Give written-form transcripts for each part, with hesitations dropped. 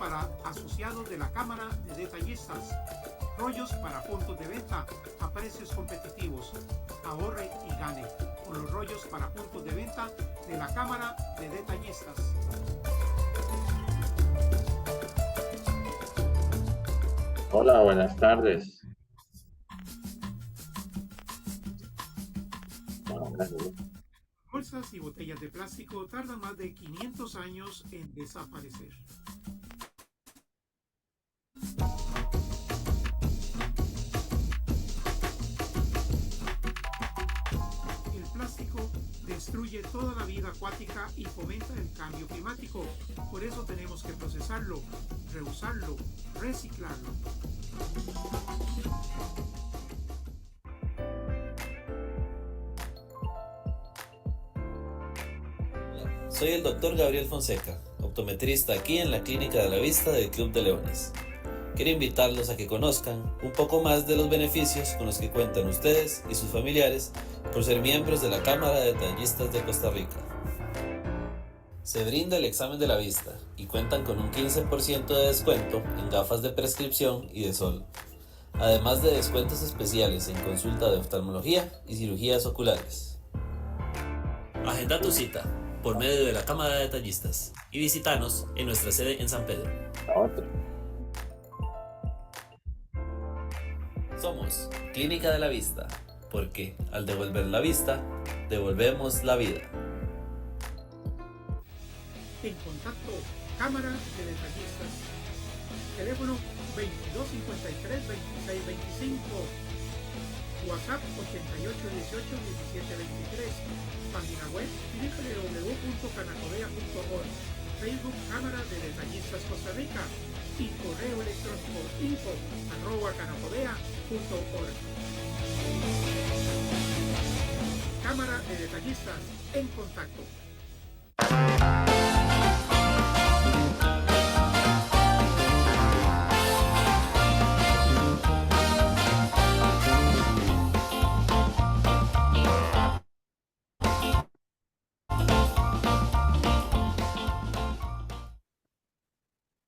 para asociados de la Cámara de Detallistas. Rollos para puntos de venta a precios competitivos. Ahorre y gane con los rollos para puntos de venta de la Cámara de Detallistas. Hola, buenas tardes. Bolsas y botellas de plástico tardan más de 500 años en desaparecer. El plástico destruye toda la vida acuática y fomenta el cambio climático. Por eso tenemos que procesarlo, reusarlo, reciclarlo. Soy el Dr. Gabriel Fonseca, optometrista aquí en la Clínica de la Vista del Club de Leones. Quiero invitarlos a que conozcan un poco más de los beneficios con los que cuentan ustedes y sus familiares por ser miembros de la Cámara de Detallistas de Costa Rica. Se brinda el examen de la vista y cuentan con un 15% de descuento en gafas de prescripción y de sol, además de descuentos especiales en consulta de oftalmología y cirugías oculares. Agenda tu cita por medio de la Cámara de Detallistas y visítanos en nuestra sede en San Pedro. Somos Clínica de la Vista, porque al devolver la vista, devolvemos la vida. En contacto, Cámara de Detallistas. Teléfono 2253-2625. WhatsApp 8818-1723. Página web www.canacodea.org. Facebook Cámara de Detallistas Costa Rica y correo electrónico info@canacodea.org. Cámara de Detallistas en contacto.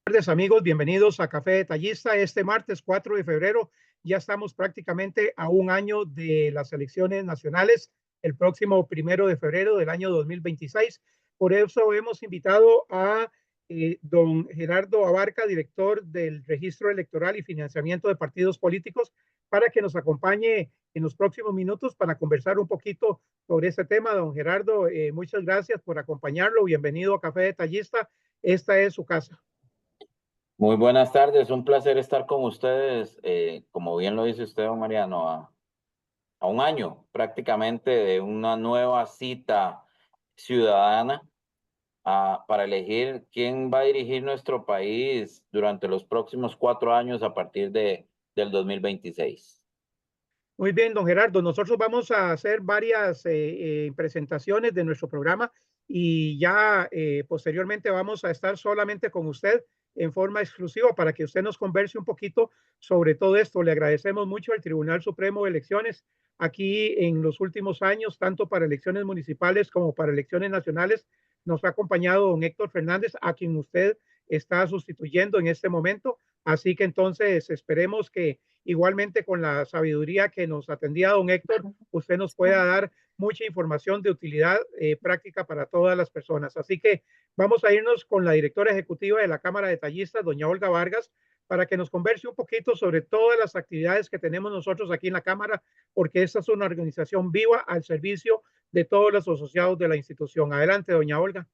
Buenas tardes, amigos, bienvenidos a Café Detallista. Este martes 4 de febrero ya estamos prácticamente a un año de las elecciones nacionales, el próximo 1 de febrero del año 2026. Por eso hemos invitado a don Gerardo Abarca, director del Registro Electoral y Financiamiento de Partidos Políticos, para que nos acompañe en los próximos minutos para conversar un poquito sobre este tema. Don Gerardo, muchas gracias por acompañarlo. Bienvenido a Café Detallista. Esta es su casa. Muy buenas tardes, un placer estar con ustedes, como bien lo dice usted, don Mariano, a un año prácticamente de una nueva cita ciudadana para elegir quién va a dirigir nuestro país durante los próximos 4 años a partir del 2026. Muy bien, don Gerardo. Nosotros vamos a hacer varias presentaciones de nuestro programa y ya posteriormente vamos a estar solamente con usted en forma exclusiva para que usted nos converse un poquito sobre todo esto. Le agradecemos mucho al Tribunal Supremo de Elecciones aquí en los últimos años, tanto para elecciones municipales como para elecciones nacionales. Nos ha acompañado don Héctor Fernández, a quien usted está sustituyendo en este momento. Así que entonces esperemos que igualmente con la sabiduría que nos atendía don Héctor, usted nos pueda dar mucha información de utilidad práctica para todas las personas. Así que vamos a irnos con la directora ejecutiva de la Cámara de Detallistas, doña Olga Vargas, para que nos converse un poquito sobre todas las actividades que tenemos nosotros aquí en la Cámara, porque esta es una organización viva al servicio de todos los asociados de la institución. Adelante, doña Olga.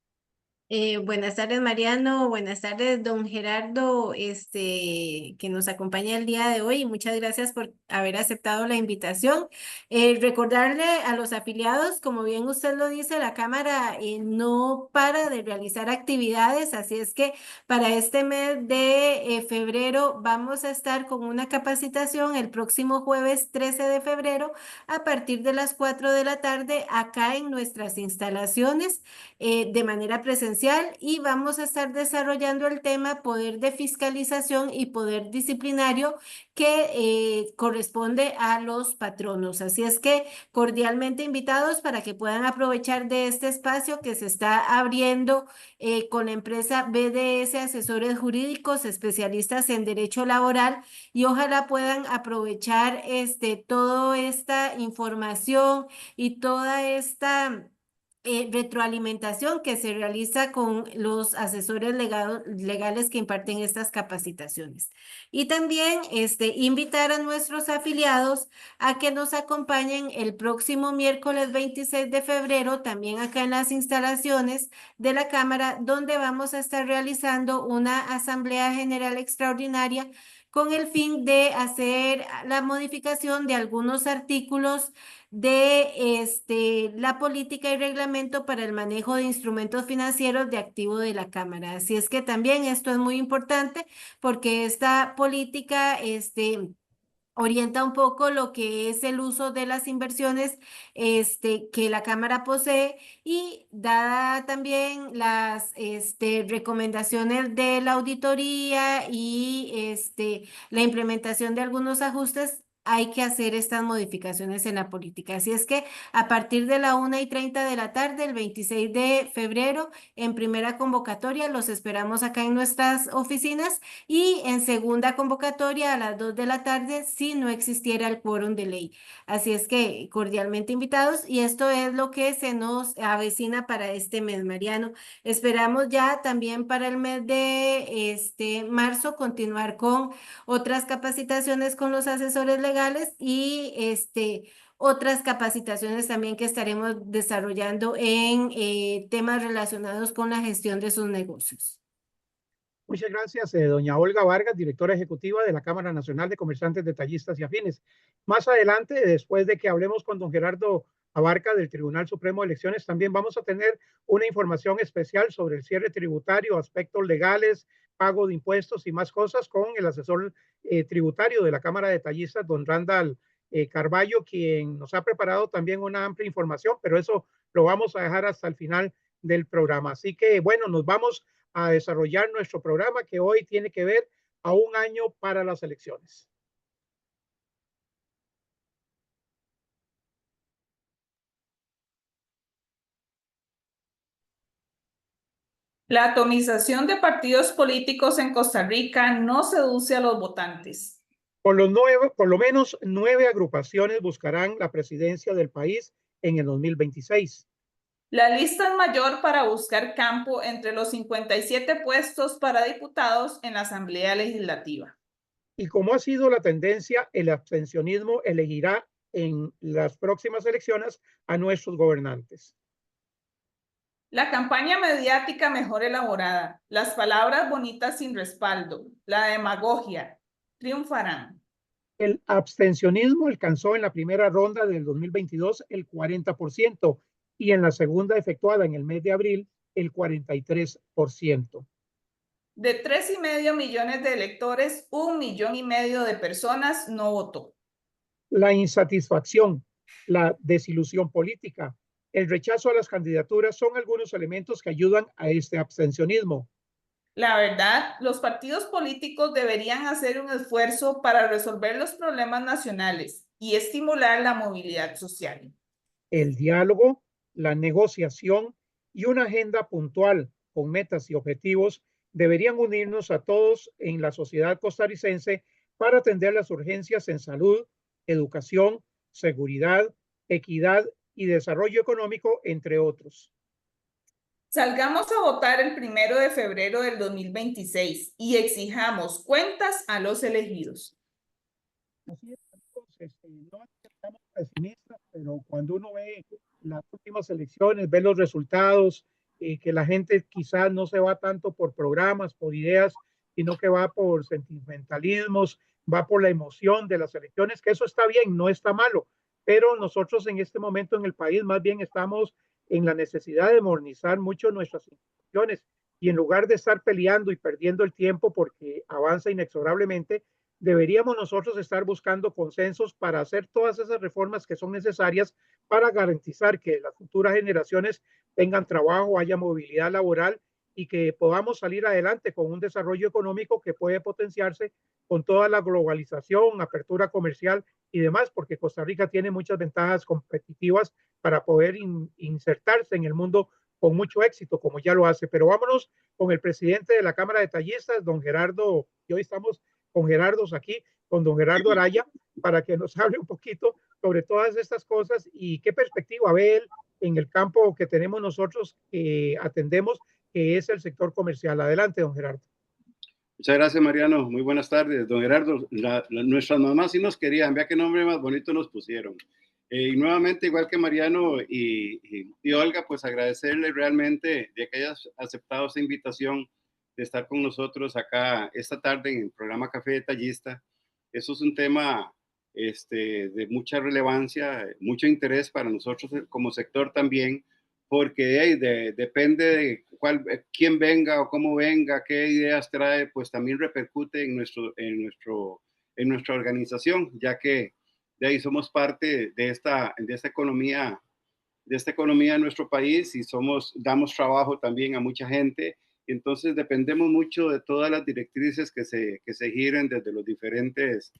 Buenas tardes, Mariano. Buenas tardes, don Gerardo, que nos acompaña el día de hoy. Y muchas gracias por haber aceptado la invitación. Recordarle a los afiliados, como bien usted lo dice, la Cámara no para de realizar actividades, así es que para este mes de febrero vamos a estar con una capacitación el próximo jueves 13 de febrero a partir de las 4 de la tarde acá en nuestras instalaciones de manera presencial presencial y vamos a estar desarrollando el tema poder de fiscalización y poder disciplinario que corresponde a los patronos. Así es que cordialmente invitados para que puedan aprovechar de este espacio que se está abriendo con la empresa BDS Asesores Jurídicos, especialistas en derecho laboral, y ojalá puedan aprovechar toda esta información y toda esta retroalimentación que se realiza con los asesores legales que imparten estas capacitaciones. Y también invitar a nuestros afiliados a que nos acompañen el próximo miércoles 26 de febrero, también acá en las instalaciones de la Cámara, donde vamos a estar realizando una Asamblea General Extraordinaria con el fin de hacer la modificación de algunos artículos de la política y reglamento para el manejo de instrumentos financieros de activo de la Cámara. Así es que también esto es muy importante porque esta política orienta un poco lo que es el uso de las inversiones que la Cámara posee, y dada también las recomendaciones de la auditoría y la implementación de algunos ajustes, hay que hacer estas modificaciones en la política. Así es que a partir de la 1:30 de la tarde, el 26 de febrero, en primera convocatoria, los esperamos acá en nuestras oficinas, y en segunda convocatoria a las 2 de la tarde si no existiera el quórum de ley. Así es que cordialmente invitados, y esto es lo que se nos avecina para este mes, Mariano. Esperamos ya también para el mes de marzo continuar con otras capacitaciones con los asesores legales y otras capacitaciones también que estaremos desarrollando en temas relacionados con la gestión de sus negocios. Muchas gracias, doña Olga Vargas, directora ejecutiva de la Cámara Nacional de Comerciantes, Detallistas y Afines. Más adelante, después de que hablemos con don Gerardo Abarca del Tribunal Supremo de Elecciones, también vamos a tener una información especial sobre el cierre tributario, aspectos legales, pago de impuestos y más cosas con el asesor tributario de la Cámara de Detallistas, don Randall Carballo, quien nos ha preparado también una amplia información, pero eso lo vamos a dejar hasta el final del programa. Así que, bueno, nos vamos a desarrollar nuestro programa, que hoy tiene que ver a un año para las elecciones. La atomización de partidos políticos en Costa Rica no seduce a los votantes. Por lo menos 9 agrupaciones buscarán la presidencia del país en el 2026. La lista es mayor para buscar campo entre los 57 puestos para diputados en la Asamblea Legislativa. Y como ha sido la tendencia, el abstencionismo elegirá en las próximas elecciones a nuestros gobernantes. La campaña mediática mejor elaborada, las palabras bonitas sin respaldo, la demagogia, triunfarán. El abstencionismo alcanzó en la primera ronda del 2022 el 40% y en la segunda, efectuada en el mes de abril, el 43%. De 3,5 millones de electores, 1,5 millones de personas no votó. La insatisfacción, la desilusión política, el rechazo a las candidaturas son algunos elementos que ayudan a este abstencionismo. La verdad, los partidos políticos deberían hacer un esfuerzo para resolver los problemas nacionales y estimular la movilidad social. El diálogo, la negociación y una agenda puntual con metas y objetivos deberían unirnos a todos en la sociedad costarricense para atender las urgencias en salud, educación, seguridad, equidad y desarrollo económico, entre otros. Salgamos a votar el 1 de febrero del 2026 y exijamos cuentas a los elegidos. Así es, no estamos pesimistas, pero cuando uno ve las últimas elecciones, ve los resultados, que la gente quizás no se va tanto por programas, por ideas, sino que va por sentimentalismos, va por la emoción de las elecciones, que eso está bien, no está malo, pero nosotros en este momento en el país más bien estamos en la necesidad de modernizar mucho nuestras instituciones, y en lugar de estar peleando y perdiendo el tiempo porque avanza inexorablemente, deberíamos nosotros estar buscando consensos para hacer todas esas reformas que son necesarias para garantizar que las futuras generaciones tengan trabajo, haya movilidad laboral y que podamos salir adelante con un desarrollo económico que puede potenciarse con toda la globalización, apertura comercial y demás, porque Costa Rica tiene muchas ventajas competitivas para poder insertarse en el mundo con mucho éxito, como ya lo hace. Pero vámonos con el presidente de la Cámara de Tallistas, don Gerardo, y hoy estamos con Gerardo aquí, con don Gerardo Araya, para que nos hable un poquito sobre todas estas cosas y qué perspectiva ve él en el campo que tenemos nosotros que atendemos, que es el sector comercial. Adelante, don Gerardo. Muchas gracias, Mariano. Muy buenas tardes. Don Gerardo, nuestras mamás sí nos querían. Vea qué nombre más bonito nos pusieron. Y nuevamente, igual que Mariano y Olga, pues agradecerle realmente de que hayas aceptado esta invitación de estar con nosotros acá esta tarde en el programa Café Detallista. Eso es un tema de mucha relevancia, mucho interés para nosotros como sector también, porque depende de quién venga o cómo venga, qué ideas trae, pues también repercute en nuestra organización, ya que de ahí somos parte de esta economía de nuestro país y damos trabajo también a mucha gente. Entonces dependemos mucho de todas las directrices que se giren desde los diferentes,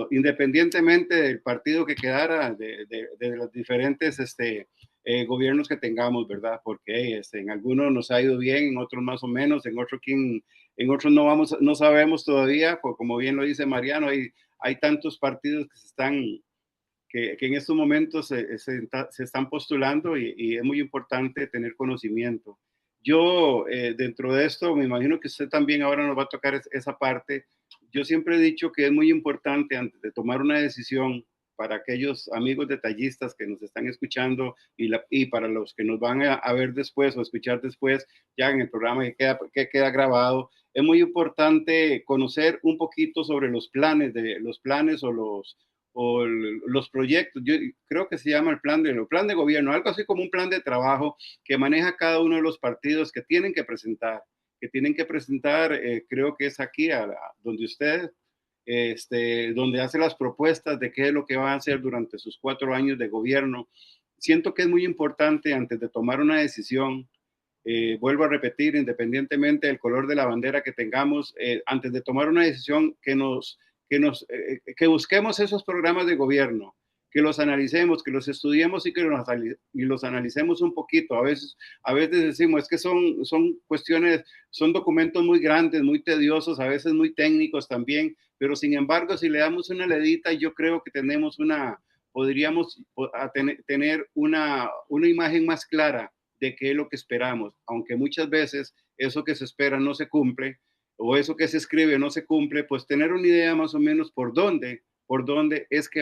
independientemente del partido que quedara, de los diferentes gobiernos que tengamos, ¿verdad? Porque en algunos nos ha ido bien, en otros más o menos, en otros no sabemos todavía, porque como bien lo dice Mariano, hay tantos partidos que en estos momentos se están postulando y es muy importante tener conocimiento. Yo, dentro de esto, me imagino que usted también ahora nos va a tocar esa parte. Yo siempre he dicho que es muy importante antes de tomar una decisión para aquellos amigos detallistas que nos están escuchando y para los que nos van a ver después o escuchar después, ya en el programa que queda grabado, es muy importante conocer un poquito sobre los planes o los proyectos. Yo creo que se llama el plan de gobierno, algo así como un plan de trabajo que maneja cada uno de los partidos que tienen que presentar, creo que es aquí donde usted, donde hace las propuestas de qué es lo que va a hacer durante sus 4 años de gobierno. Siento que es muy importante antes de tomar una decisión, vuelvo a repetir, independientemente del color de la bandera que tengamos, antes de tomar una decisión que busquemos esos programas de gobierno, que los analicemos, que los estudiemos y que los analicemos un poquito. A veces decimos, es que son cuestiones, son documentos muy grandes, muy tediosos, a veces muy técnicos también, pero sin embargo, si le damos una leidita, yo creo que podríamos tener una imagen más clara de qué es lo que esperamos, aunque muchas veces eso que se espera no se cumple, o eso que se escribe no se cumple, pues tener una idea más o menos por dónde es que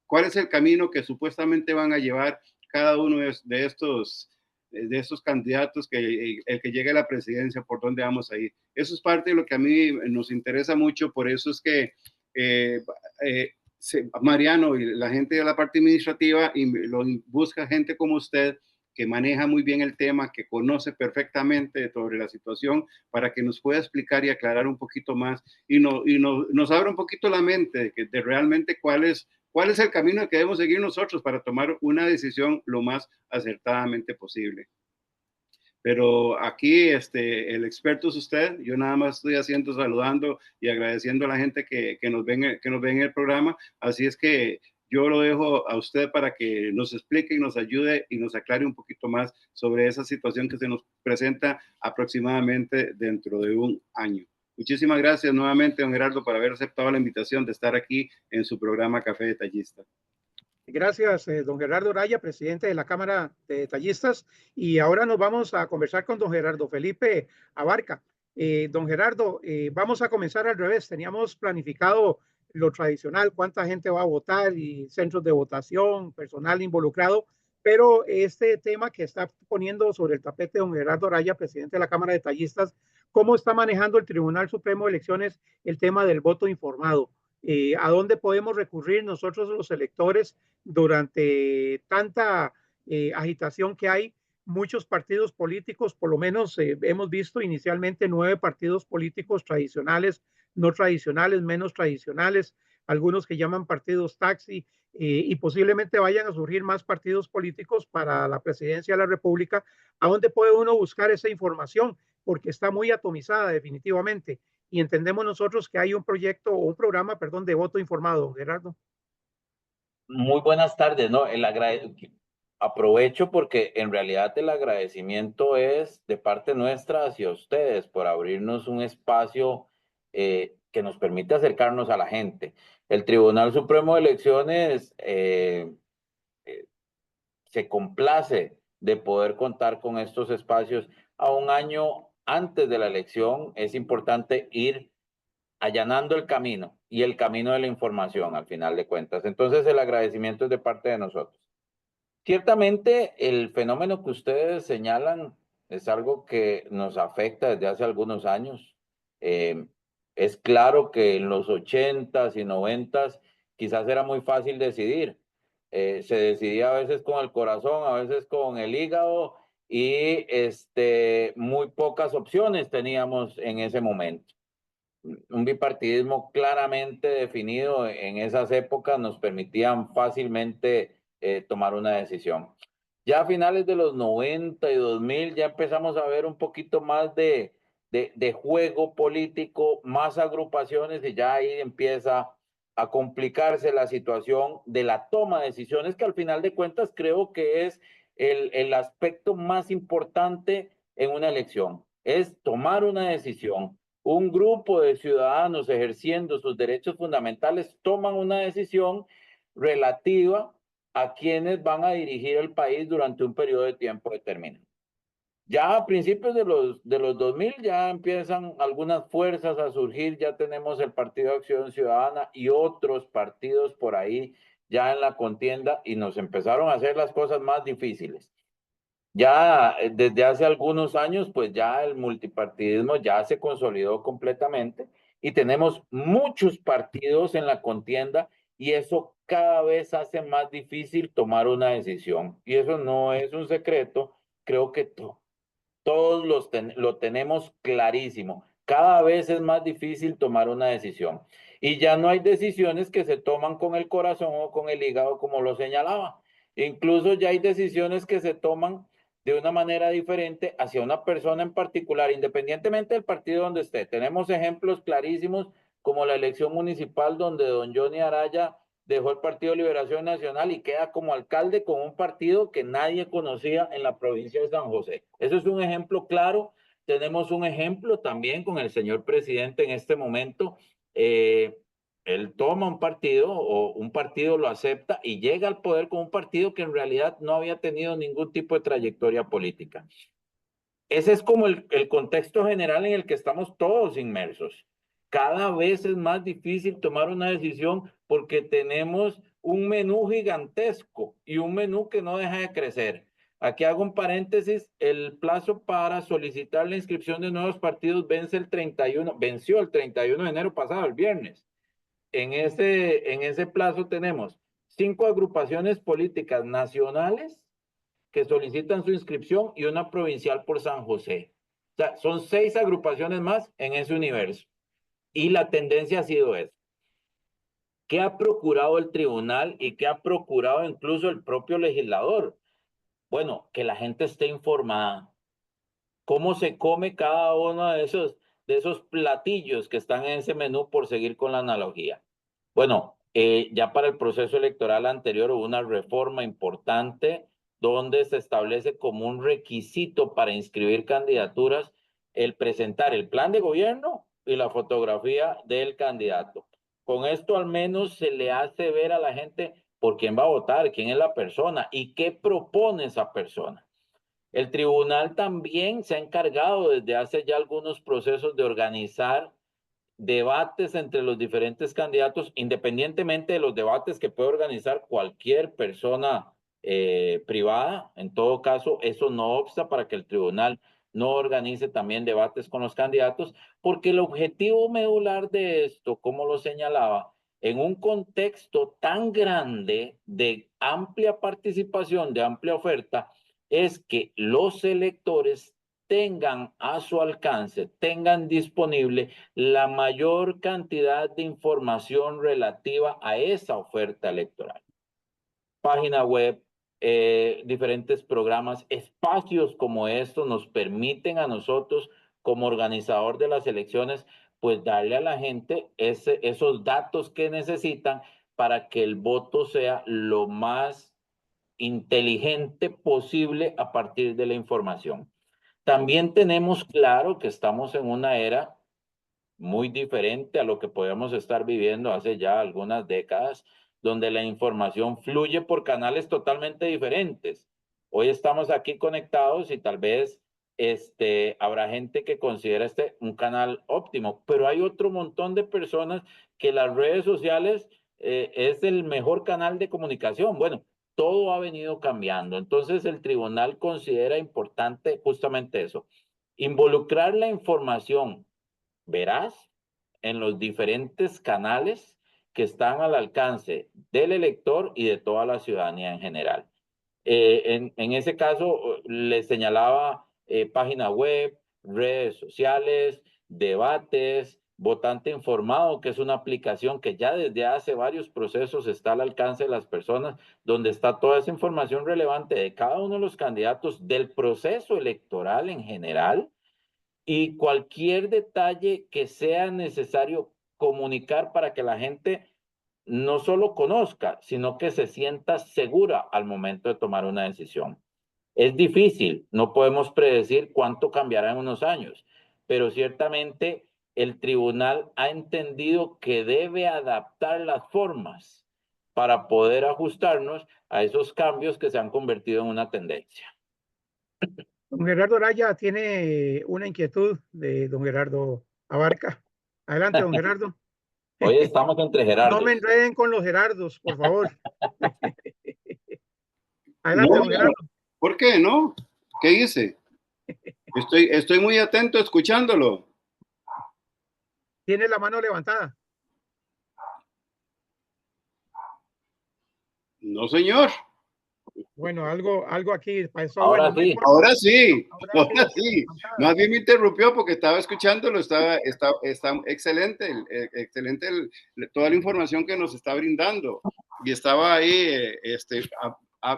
cuál es el camino que supuestamente van a llevar cada uno de estos candidatos, el que llegue a la presidencia, por dónde vamos a ir. Eso es parte de lo que a mí nos interesa mucho, por eso es que Mariano y la gente de la parte administrativa busca gente como usted, que maneja muy bien el tema, que conoce perfectamente sobre la situación, para que nos pueda explicar y aclarar un poquito más y nos abra un poquito la mente de realmente cuál es el camino que debemos seguir nosotros para tomar una decisión lo más acertadamente posible. Pero aquí el experto es usted. Yo nada más estoy saludando y agradeciendo a la gente que nos ven en el programa. Así es que yo lo dejo a usted para que nos explique y nos ayude y nos aclare un poquito más sobre esa situación que se nos presenta aproximadamente dentro de un año. Muchísimas gracias nuevamente, don Gerardo, por haber aceptado la invitación de estar aquí en su programa Café Detallista. Gracias, don Gerardo Araya, presidente de la Cámara de Detallistas. Y ahora nos vamos a conversar con don Gerardo Felipe Abarca. Don Gerardo, vamos a comenzar al revés. Teníamos planificado lo tradicional, cuánta gente va a votar y centros de votación, personal involucrado, pero este tema que está poniendo sobre el tapete don Gerardo Araya, presidente de la Cámara de Detallistas, ¿cómo está manejando el Tribunal Supremo de Elecciones el tema del voto informado? ¿A dónde podemos recurrir nosotros los electores durante tanta agitación que hay? Muchos partidos políticos, por lo menos hemos visto inicialmente 9 partidos políticos tradicionales, no tradicionales, menos tradicionales, algunos que llaman partidos taxi, y posiblemente vayan a surgir más partidos políticos para la presidencia de la República. ¿A dónde puede uno buscar esa información? Porque está muy atomizada definitivamente. Y entendemos nosotros que hay un proyecto o un programa, perdón, de voto informado, Gerardo. Muy buenas tardes, ¿no? Aprovecho porque en realidad el agradecimiento es de parte nuestra hacia ustedes por abrirnos un espacio que nos permite acercarnos a la gente. El Tribunal Supremo de Elecciones se complace de poder contar con estos espacios a un año antes de la elección. Es importante ir allanando el camino y el camino de la información al final de cuentas. Entonces el agradecimiento es de parte de nosotros. Ciertamente el fenómeno que ustedes señalan es algo que nos afecta desde hace algunos años. Es claro que en los 80s y 90s quizás era muy fácil decidir. Se decidía a veces con el corazón, a veces con el hígado y muy pocas opciones teníamos en ese momento. Un bipartidismo claramente definido en esas épocas nos permitían fácilmente tomar una decisión. Ya a finales de los 90 y 2000 ya empezamos a ver un poquito más de juego político, más agrupaciones y ya ahí empieza a complicarse la situación de la toma de decisiones, que al final de cuentas creo que es el aspecto más importante en una elección, es tomar una decisión. Un grupo de ciudadanos ejerciendo sus derechos fundamentales toman una decisión relativa a quienes van a dirigir el país durante un periodo de tiempo determinado. Ya a principios de los 2000 ya empiezan algunas fuerzas a surgir, ya tenemos el Partido de Acción Ciudadana y otros partidos por ahí ya en la contienda y nos empezaron a hacer las cosas más difíciles. Ya desde hace algunos años, pues ya el multipartidismo ya se consolidó completamente y tenemos muchos partidos en la contienda y eso cada vez hace más difícil tomar una decisión. Y eso no es un secreto, creo que todos lo tenemos clarísimo. Cada vez es más difícil tomar una decisión. Y ya no hay decisiones que se toman con el corazón o con el hígado, como lo señalaba. Incluso ya hay decisiones que se toman de una manera diferente hacia una persona en particular, independientemente del partido donde esté. Tenemos ejemplos clarísimos como la elección municipal donde don Johnny Araya dejó el Partido de Liberación Nacional y queda como alcalde con un partido que nadie conocía en la provincia de San José. Eso es un ejemplo claro. Tenemos un ejemplo también con el señor presidente en este momento. Él toma un partido o un partido lo acepta y llega al poder con un partido que en realidad no había tenido ningún tipo de trayectoria política. Ese es como el contexto general en el que estamos todos inmersos. Cada vez es más difícil tomar una decisión porque tenemos un menú gigantesco y un menú que no deja de crecer. Aquí hago un paréntesis, el plazo para solicitar la inscripción de nuevos partidos venció el 31 de enero pasado, el viernes. En ese plazo tenemos 5 agrupaciones políticas nacionales que solicitan su inscripción y una provincial por San José. O sea, son 6 agrupaciones más en ese universo. Y la tendencia ha sido esa. ¿Qué ha procurado el tribunal y qué ha procurado incluso el propio legislador? Bueno, que la gente esté informada. ¿Cómo se come cada uno de esos platillos que están en ese menú, por seguir con la analogía? Bueno, ya para el proceso electoral anterior hubo una reforma importante donde se establece como un requisito para inscribir candidaturas el presentar el plan de gobierno y la fotografía del candidato. Con esto al menos se le hace ver a la gente por quién va a votar, quién es la persona y qué propone esa persona. El tribunal también se ha encargado desde hace ya algunos procesos de organizar debates entre los diferentes candidatos, independientemente de los debates que puede organizar cualquier persona privada. En todo caso, eso no obsta para que el tribunal no organice también debates con los candidatos, porque el objetivo medular de esto, como lo señalaba, en un contexto tan grande de amplia participación, de amplia oferta, es que los electores tengan a su alcance, tengan disponible la mayor cantidad de información relativa a esa oferta electoral. Página web, diferentes programas, espacios como estos nos permiten a nosotros como organizador de las elecciones, pues darle a la gente esos datos que necesitan para que el voto sea lo más inteligente posible a partir de la información. También tenemos claro que estamos en una era muy diferente a lo que podemos estar viviendo hace ya algunas décadas, donde la información fluye por canales totalmente diferentes. Hoy estamos aquí conectados y tal vez habrá gente que considera un canal óptimo, pero hay otro montón de personas que las redes sociales es el mejor canal de comunicación. Bueno, todo ha venido cambiando. Entonces el tribunal considera importante justamente eso, involucrar la información veraz en los diferentes canales que están al alcance del elector y de toda la ciudadanía en general. En ese caso, les señalaba página web, redes sociales, debates, Votante Informado, que es una aplicación que ya desde hace varios procesos está al alcance de las personas, donde está toda esa información relevante de cada uno de los candidatos, del proceso electoral en general, y cualquier detalle que sea necesario comunicar para que la gente no solo conozca, sino que se sienta segura al momento de tomar una decisión. Es difícil, no podemos predecir cuánto cambiará en unos años, pero ciertamente el tribunal ha entendido que debe adaptar las formas para poder ajustarnos a esos cambios que se han convertido en una tendencia. Don Gerardo Araya tiene una inquietud de don Gerardo Abarca. Adelante, don Gerardo. Hoy estamos entre Gerardos. No me enreden con los Gerardos, por favor. Adelante, No, don Gerardo. ¿por qué no? ¿Qué hice? Estoy muy atento escuchándolo. Tiene la mano levantada. No, señor. Bueno, algo aquí pasó. Ahora bueno, sí. Ahora sí. Ahora sí. levantada. Más bien me interrumpió porque estaba escuchándolo. Está excelente, excelente toda la información que nos está brindando. Y estaba ahí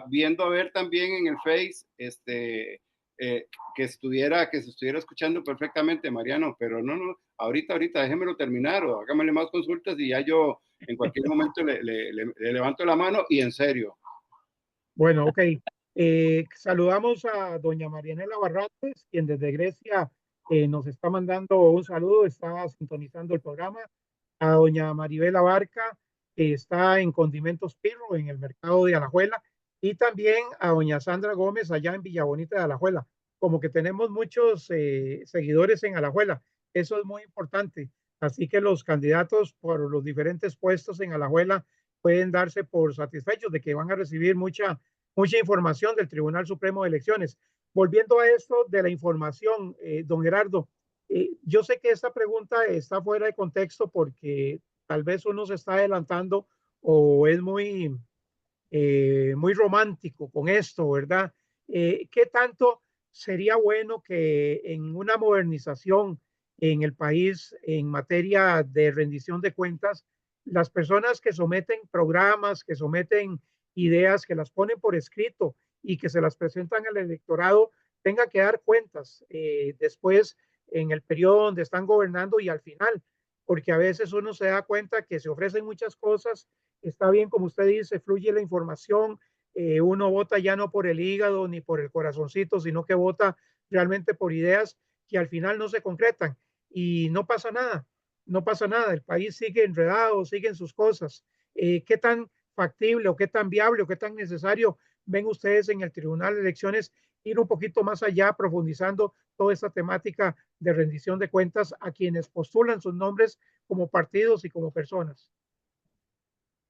viendo a ver también en el Face que se estuviera escuchando perfectamente, Mariano, pero no, ahorita déjemelo terminar o hágamele más consultas y ya yo en cualquier momento le levanto la mano y en serio. Bueno, ok. Saludamos a doña Marianela Barrantes, quien desde Grecia nos está mandando un saludo, está sintonizando el programa. A doña Maribel Abarca, que está en Condimentos Pirro, en el mercado de Alajuela. Y también a doña Sandra Gómez, allá en Villabonita de Alajuela. Como que tenemos muchos seguidores en Alajuela. Eso es muy importante. Así que los candidatos por los diferentes puestos en Alajuela pueden darse por satisfechos de que van a recibir mucha información del Tribunal Supremo de Elecciones. Volviendo a esto de la información, don Gerardo, yo sé que esta pregunta está fuera de contexto porque tal vez uno se está adelantando o es muy romántico con esto, ¿verdad? ¿Qué tanto sería bueno que en una modernización en el país en materia de rendición de cuentas, las personas que someten programas, que someten ideas, que las ponen por escrito y que se las presentan al electorado, tengan que dar cuentas después en el periodo donde están gobernando y al final, porque a veces uno se da cuenta que se ofrecen muchas cosas, está bien, como usted dice, fluye la información, uno vota ya no por el hígado ni por el corazoncito, sino que vota realmente por ideas que al final no se concretan y no pasa nada, no pasa nada, el país sigue enredado, siguen sus cosas. ¿Qué tan factible o qué tan viable o qué tan necesario ven ustedes en el Tribunal de Elecciones ir un poquito más allá, profundizando toda esta temática de rendición de cuentas a quienes postulan sus nombres como partidos y como personas?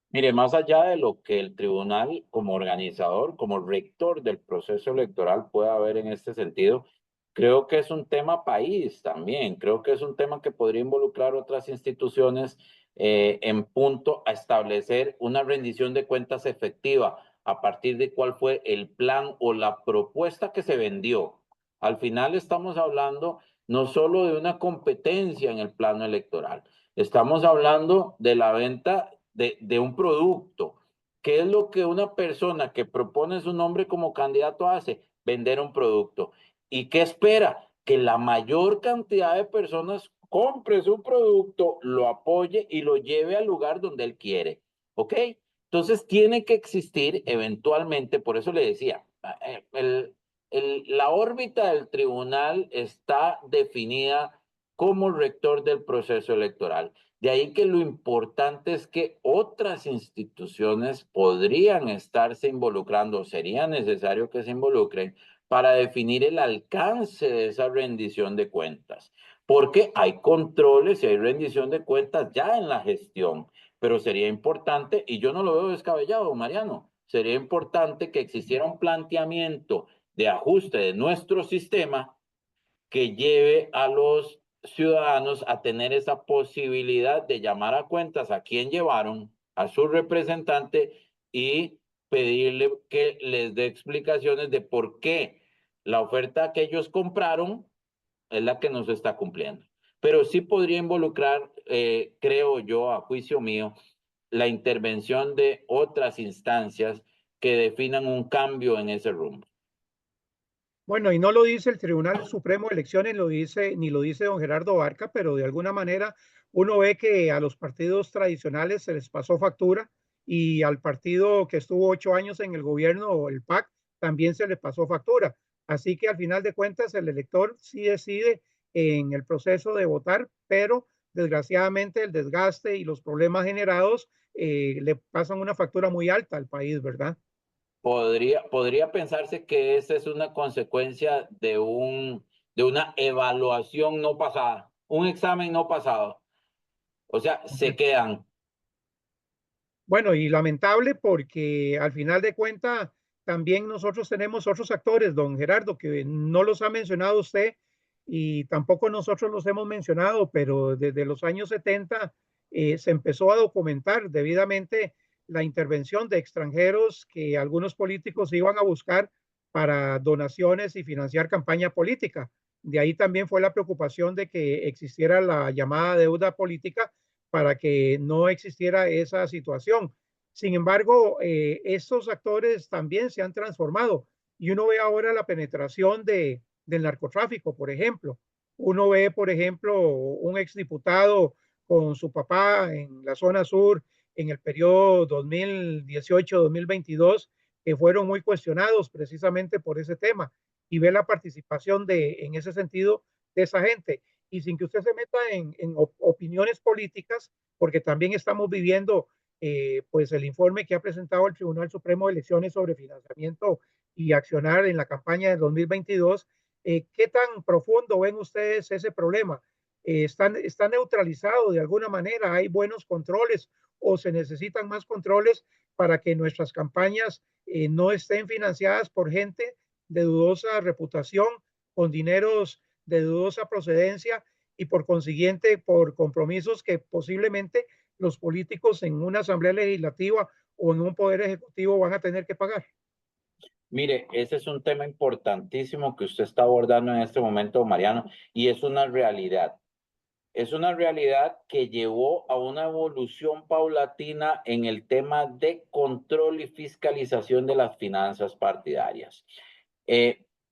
Mire, más allá de lo que el tribunal como organizador, como rector del proceso electoral pueda ver en este sentido, creo que es un tema país también. Creo que es un tema que podría involucrar otras instituciones en punto a establecer una rendición de cuentas efectiva a partir de cuál fue el plan o la propuesta que se vendió Al final estamos hablando no solo de una competencia en el plano electoral, estamos hablando de la venta de un producto. ¿Qué es lo que una persona que propone su nombre como candidato hace? Vender un producto. ¿Y qué espera? Que la mayor cantidad de personas compre su producto, lo apoye y lo lleve al lugar donde él quiere. ¿Ok? Entonces tiene que existir eventualmente, por eso le decía, la órbita del tribunal está definida como rector del proceso electoral. De ahí que lo importante es que otras instituciones podrían estarse involucrando, sería necesario que se involucren para definir el alcance de esa rendición de cuentas. Porque hay controles y hay rendición de cuentas ya en la gestión, pero sería importante, y yo no lo veo descabellado, Mariano, sería importante que existiera un planteamiento de ajuste de nuestro sistema que lleve a los ciudadanos a tener esa posibilidad de llamar a cuentas a quien llevaron, a su representante, y pedirle que les dé explicaciones de por qué la oferta que ellos compraron es la que no se está cumpliendo. Pero sí podría involucrar, creo yo, a juicio mío, la intervención de otras instancias que definan un cambio en ese rumbo. Bueno, y no lo dice el Tribunal Supremo de Elecciones, ni lo dice don Gerardo Barca, pero de alguna manera uno ve que a los partidos tradicionales se les pasó factura y al partido que estuvo 8 años en el gobierno, o el PAC, también se le pasó factura. Así que al final de cuentas el elector sí decide en el proceso de votar, pero desgraciadamente el desgaste y los problemas generados le pasan una factura muy alta al país, ¿verdad? Podría pensarse que esa es una consecuencia de una evaluación no pasada, un examen no pasado. O sea, se quedan. Bueno, y lamentable porque al final de cuentas también nosotros tenemos otros actores, don Gerardo, que no los ha mencionado usted y tampoco nosotros los hemos mencionado, pero desde los años 70 se empezó a documentar debidamente la intervención de extranjeros que algunos políticos iban a buscar para donaciones y financiar campaña política. De ahí también fue la preocupación de que existiera la llamada deuda política para que no existiera esa situación. Sin embargo, estos actores también se han transformado y uno ve ahora la penetración del narcotráfico, por ejemplo. Uno ve, por ejemplo, un exdiputado con su papá en la zona sur en el periodo 2018-2022, que fueron muy cuestionados precisamente por ese tema, y ve la participación en ese sentido de esa gente. Y sin que usted se meta en opiniones políticas, porque también estamos viviendo pues el informe que ha presentado el Tribunal Supremo de Elecciones sobre financiamiento y accionar en la campaña del 2022. ¿Qué tan profundo ven ustedes ese problema? ¿Está neutralizado de alguna manera? ¿Hay buenos controles o se necesitan más controles para que nuestras campañas no estén financiadas por gente de dudosa reputación, con dineros de dudosa procedencia y por consiguiente por compromisos que posiblemente los políticos en una asamblea legislativa o en un poder ejecutivo van a tener que pagar? Mire, ese es un tema importantísimo que usted está abordando en este momento, Mariano, y es una realidad. Es una realidad que llevó a una evolución paulatina en el tema de control y fiscalización de las finanzas partidarias.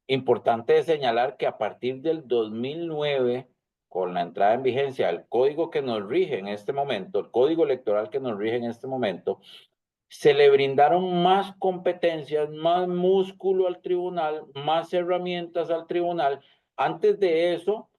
Importante señalar que a partir del 2009, con la entrada en vigencia del código que nos rige en este momento, el código electoral que nos rige en este momento, se le brindaron más competencias, más músculo al tribunal, más herramientas al tribunal. Antes de eso,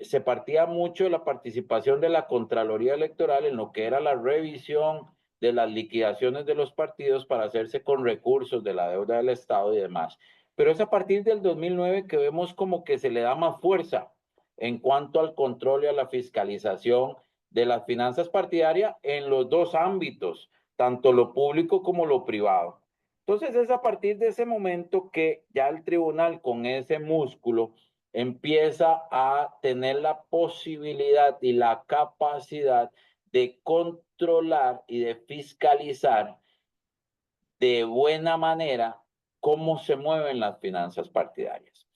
se partía mucho de la participación de la Contraloría Electoral en lo que era la revisión de las liquidaciones de los partidos para hacerse con recursos de la deuda del Estado y demás. Pero es a partir del 2009 que vemos como que se le da más fuerza en cuanto al control y a la fiscalización de las finanzas partidarias en los dos ámbitos, tanto lo público como lo privado. Entonces es a partir de ese momento que ya el tribunal con ese músculo empieza a tener la posibilidad y la capacidad de controlar y de fiscalizar de buena manera cómo se mueven las finanzas partidarias.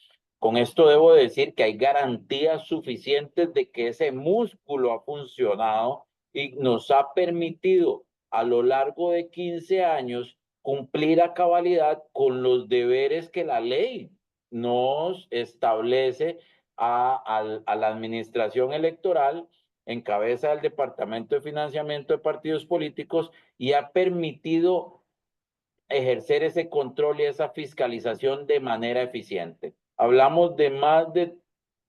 Con esto debo decir que hay garantías suficientes de que ese músculo ha funcionado y nos ha permitido a lo largo de 15 años cumplir a cabalidad con los deberes que la ley nos establece a la administración electoral en cabeza del Departamento de Financiamiento de Partidos Políticos, y ha permitido ejercer ese control y esa fiscalización de manera eficiente. Hablamos de más de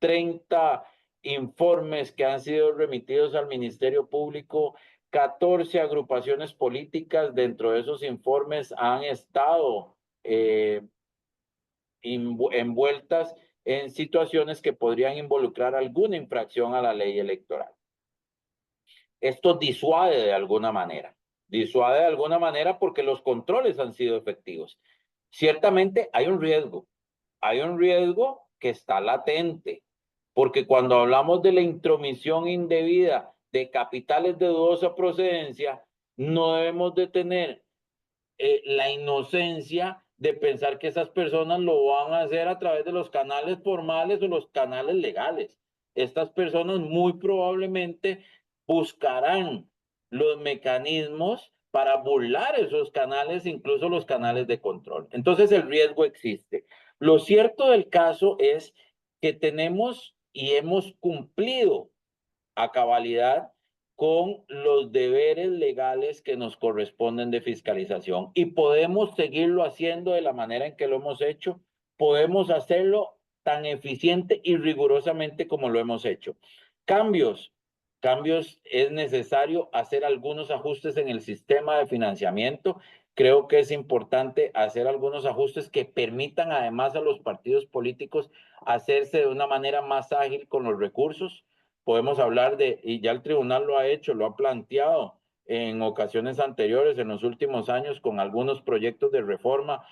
30 informes que han sido remitidos al Ministerio Público, 14 agrupaciones políticas dentro de esos informes han estado envueltas en situaciones que podrían involucrar alguna infracción a la ley electoral. Esto disuade de alguna manera. Disuade de alguna manera porque los controles han sido efectivos. Ciertamente hay un riesgo que está latente, porque cuando hablamos de la intromisión indebida de capitales de dudosa procedencia, no debemos de tener la inocencia de pensar que esas personas lo van a hacer a través de los canales formales o los canales legales. Estas personas muy probablemente buscarán los mecanismos para burlar esos canales, incluso los canales de control. Entonces el riesgo existe. Lo cierto del caso es que tenemos y hemos cumplido a cabalidad con los deberes legales que nos corresponden de fiscalización, y podemos seguirlo haciendo de la manera en que lo hemos hecho. Podemos hacerlo tan eficiente y rigurosamente como lo hemos hecho. Cambios, es necesario hacer algunos ajustes en el sistema de financiamiento. Creo que es importante hacer algunos ajustes que permitan además a los partidos políticos hacerse de una manera más ágil con los recursos. Podemos hablar de, y ya el tribunal lo ha hecho, lo ha planteado en ocasiones anteriores, en los últimos años, con algunos proyectos de reforma,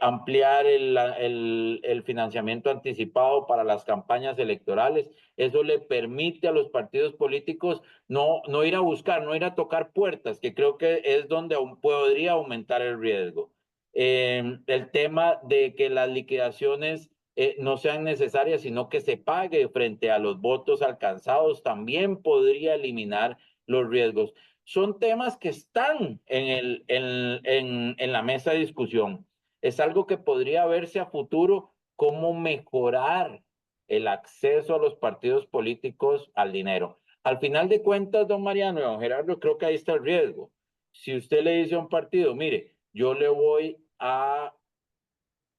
ampliar el financiamiento anticipado para las campañas electorales. Eso le permite a los partidos políticos no ir a buscar, no ir a tocar puertas, que creo que es donde podría aumentar el riesgo. El tema de que las liquidaciones no sean necesarias, sino que se pague frente a los votos alcanzados, también podría eliminar los riesgos. Son temas que están en la mesa de discusión. Es algo que podría verse a futuro, cómo mejorar el acceso a los partidos políticos al dinero. Al final de cuentas, don Mariano y don Gerardo, creo que ahí está el riesgo. Si usted le dice a un partido, mire, yo le voy a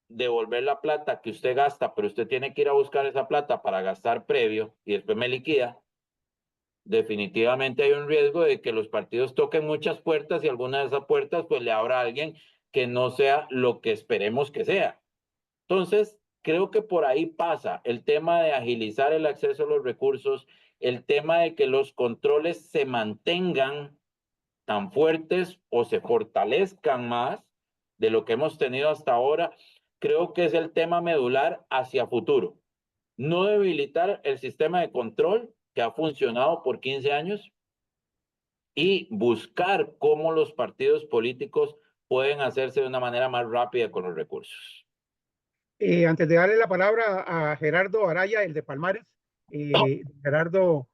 devolver la plata que usted gasta, pero usted tiene que ir a buscar esa plata para gastar previo y después me liquida, definitivamente hay un riesgo de que los partidos toquen muchas puertas y alguna de esas puertas pues le abra a alguien que no sea lo que esperemos que sea. Entonces, creo que por ahí pasa el tema de agilizar el acceso a los recursos, el tema de que los controles se mantengan tan fuertes o se fortalezcan más de lo que hemos tenido hasta ahora. Creo que es el tema medular hacia futuro. No debilitar el sistema de control que ha funcionado por 15 años y buscar cómo los partidos políticos pueden hacerse de una manera más rápida con los recursos. Antes de darle la palabra a Gerardo Araya, el de Palmares, Gerardo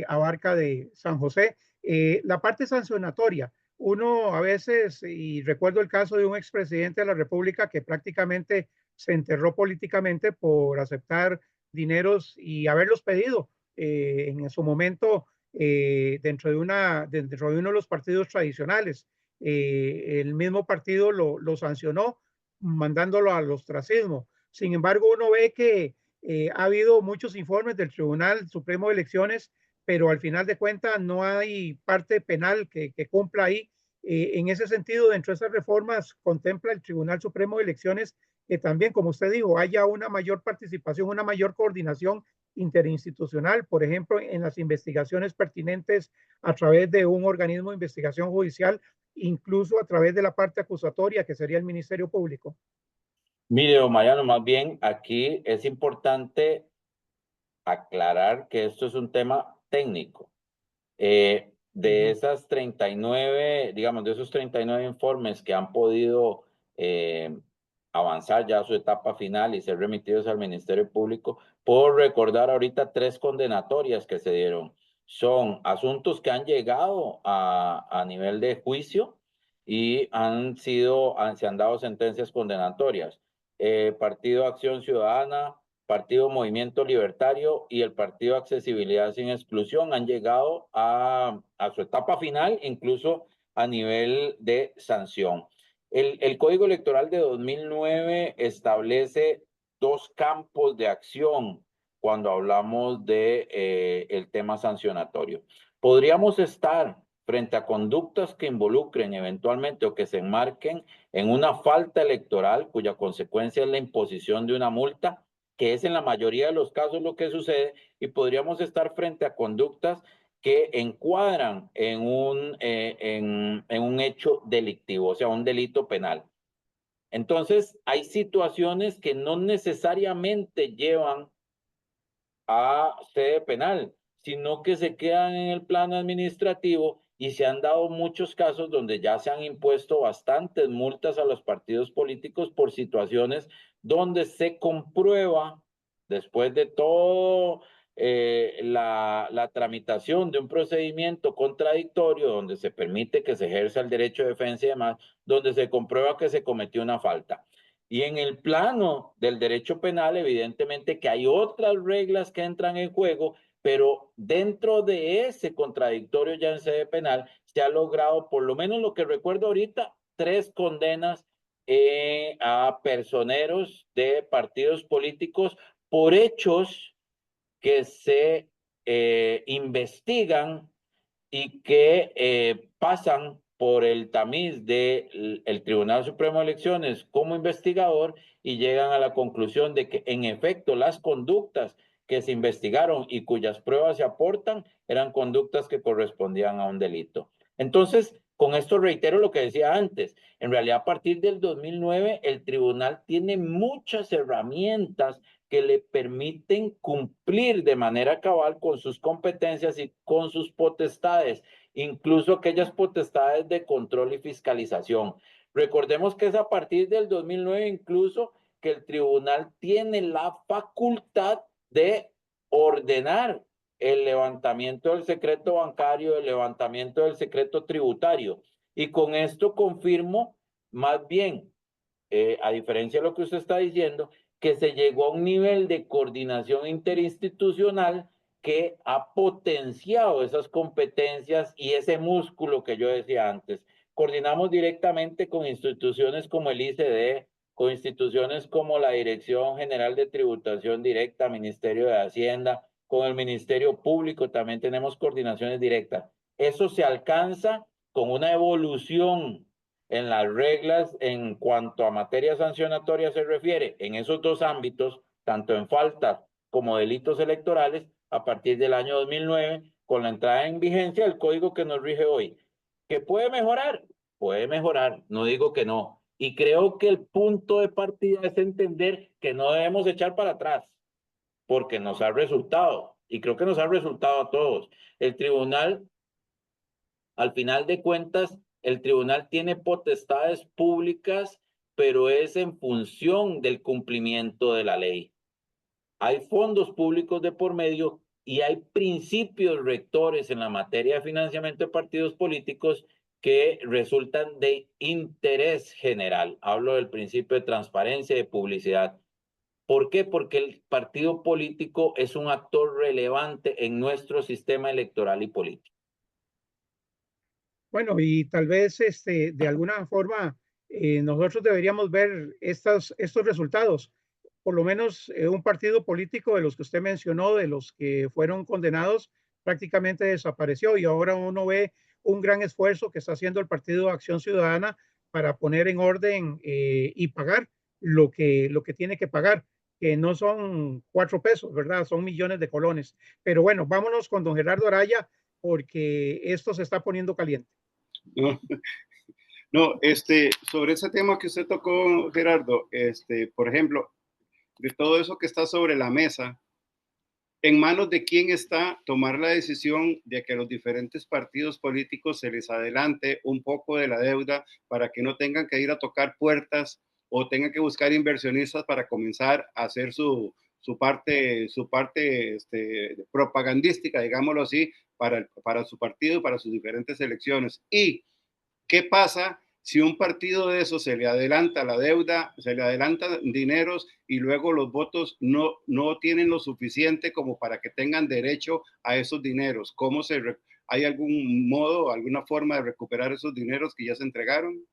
Abarca de San José, la parte sancionatoria. Uno a veces, y recuerdo el caso de un expresidente de la República que prácticamente se enterró políticamente por aceptar dineros y haberlos pedido en su momento dentro de uno de los partidos tradicionales. El mismo partido lo sancionó mandándolo al ostracismo. Sin embargo, uno ve que ha habido muchos informes del Tribunal Supremo de Elecciones, pero al final de cuentas no hay parte penal que cumpla ahí. En ese sentido, dentro de esas reformas contempla el Tribunal Supremo de Elecciones que también, como usted dijo, haya una mayor participación, una mayor coordinación interinstitucional, por ejemplo, en las investigaciones pertinentes a través de un organismo de investigación judicial, incluso a través de la parte acusatoria, que sería el Ministerio Público. Mire, don Mariano, más bien aquí es importante aclarar que esto es un tema técnico. De esas 39, digamos, de esos 39 informes que han podido avanzar ya a su etapa final y ser remitidos al Ministerio Público. Puedo recordar ahorita 3 condenatorias que se dieron. Son asuntos que han llegado a nivel de juicio y se han dado sentencias condenatorias. Partido Acción Ciudadana, Partido Movimiento Libertario y el Partido Accesibilidad Sin Exclusión han llegado a su etapa final, incluso a nivel de sanción. El Código Electoral de 2009 establece 2 campos de acción cuando hablamos de el tema sancionatorio. Podríamos estar frente a conductas que involucren eventualmente o que se enmarquen en una falta electoral cuya consecuencia es la imposición de una multa, que es en la mayoría de los casos lo que sucede, y podríamos estar frente a conductas que encuadran en un hecho delictivo, o sea, un delito penal. Entonces, hay situaciones que no necesariamente llevan a sede penal, sino que se quedan en el plano administrativo, y se han dado muchos casos donde ya se han impuesto bastantes multas a los partidos políticos por situaciones donde se comprueba, después de todo la tramitación de un procedimiento contradictorio, donde se permite que se ejerza el derecho de defensa y demás, donde se comprueba que se cometió una falta. Y en el plano del derecho penal, evidentemente que hay otras reglas que entran en juego, pero dentro de ese contradictorio ya en sede penal se ha logrado, por lo menos lo que recuerdo ahorita, 3 condenas a personeros de partidos políticos por hechos que se investigan y que pasan por el tamiz del Tribunal Supremo de Elecciones como investigador, y llegan a la conclusión de que en efecto las conductas que se investigaron y cuyas pruebas se aportan eran conductas que correspondían a un delito. Entonces, con esto reitero lo que decía antes. En realidad, a partir del 2009, el tribunal tiene muchas herramientas que le permiten cumplir de manera cabal con sus competencias y con sus potestades, incluso aquellas potestades de control y fiscalización. Recordemos que es a partir del 2009 incluso que el tribunal tiene la facultad de ordenar el levantamiento del secreto bancario, el levantamiento del secreto tributario. Y con esto confirmo, más bien, a diferencia de lo que usted está diciendo, que se llegó a un nivel de coordinación interinstitucional que ha potenciado esas competencias y ese músculo que yo decía antes. Coordinamos directamente con instituciones como el ICD, con instituciones como la Dirección General de Tributación Directa, Ministerio de Hacienda, con el Ministerio Público también tenemos coordinaciones directas. Eso se alcanza con una evolución en las reglas en cuanto a materia sancionatoria se refiere, en esos 2 ámbitos, tanto en faltas como delitos electorales, a partir del año 2009, con la entrada en vigencia del código que nos rige hoy. ¿Que puede mejorar? Puede mejorar, no digo que no. Y creo que el punto de partida es entender que no debemos echar para atrás, porque nos ha resultado, y creo que nos ha resultado a todos. El tribunal, al final de cuentas, el tribunal tiene potestades públicas, pero es en función del cumplimiento de la ley. Hay fondos públicos de por medio y hay principios rectores en la materia de financiamiento de partidos políticos que resultan de interés general. Hablo del principio de transparencia y de publicidad. ¿Por qué? Porque el partido político es un actor relevante en nuestro sistema electoral y político. Bueno, y tal vez de alguna forma nosotros deberíamos ver estos resultados. Por lo menos un partido político de los que usted mencionó, de los que fueron condenados, prácticamente desapareció, y ahora uno ve un gran esfuerzo que está haciendo el Partido Acción Ciudadana para poner en orden y pagar lo que tiene que pagar, que no son 4 pesos, ¿verdad? Son millones de colones. Pero bueno, vámonos con don Gerardo Araya, porque esto se está poniendo caliente. No, sobre ese tema que usted tocó, Gerardo, por ejemplo, de todo eso que está sobre la mesa, ¿en manos de quién está tomar la decisión de que a los diferentes partidos políticos se les adelante un poco de la deuda para que no tengan que ir a tocar puertas o tengan que buscar inversionistas para comenzar a hacer su parte propagandística, digámoslo así, para su partido y para sus diferentes elecciones. ¿Y qué pasa si un partido de esos se le adelanta la deuda, se le adelantan dineros y luego los votos no tienen lo suficiente como para que tengan derecho a esos dineros? ¿Hay algún modo, alguna forma de recuperar esos dineros que ya se entregaron?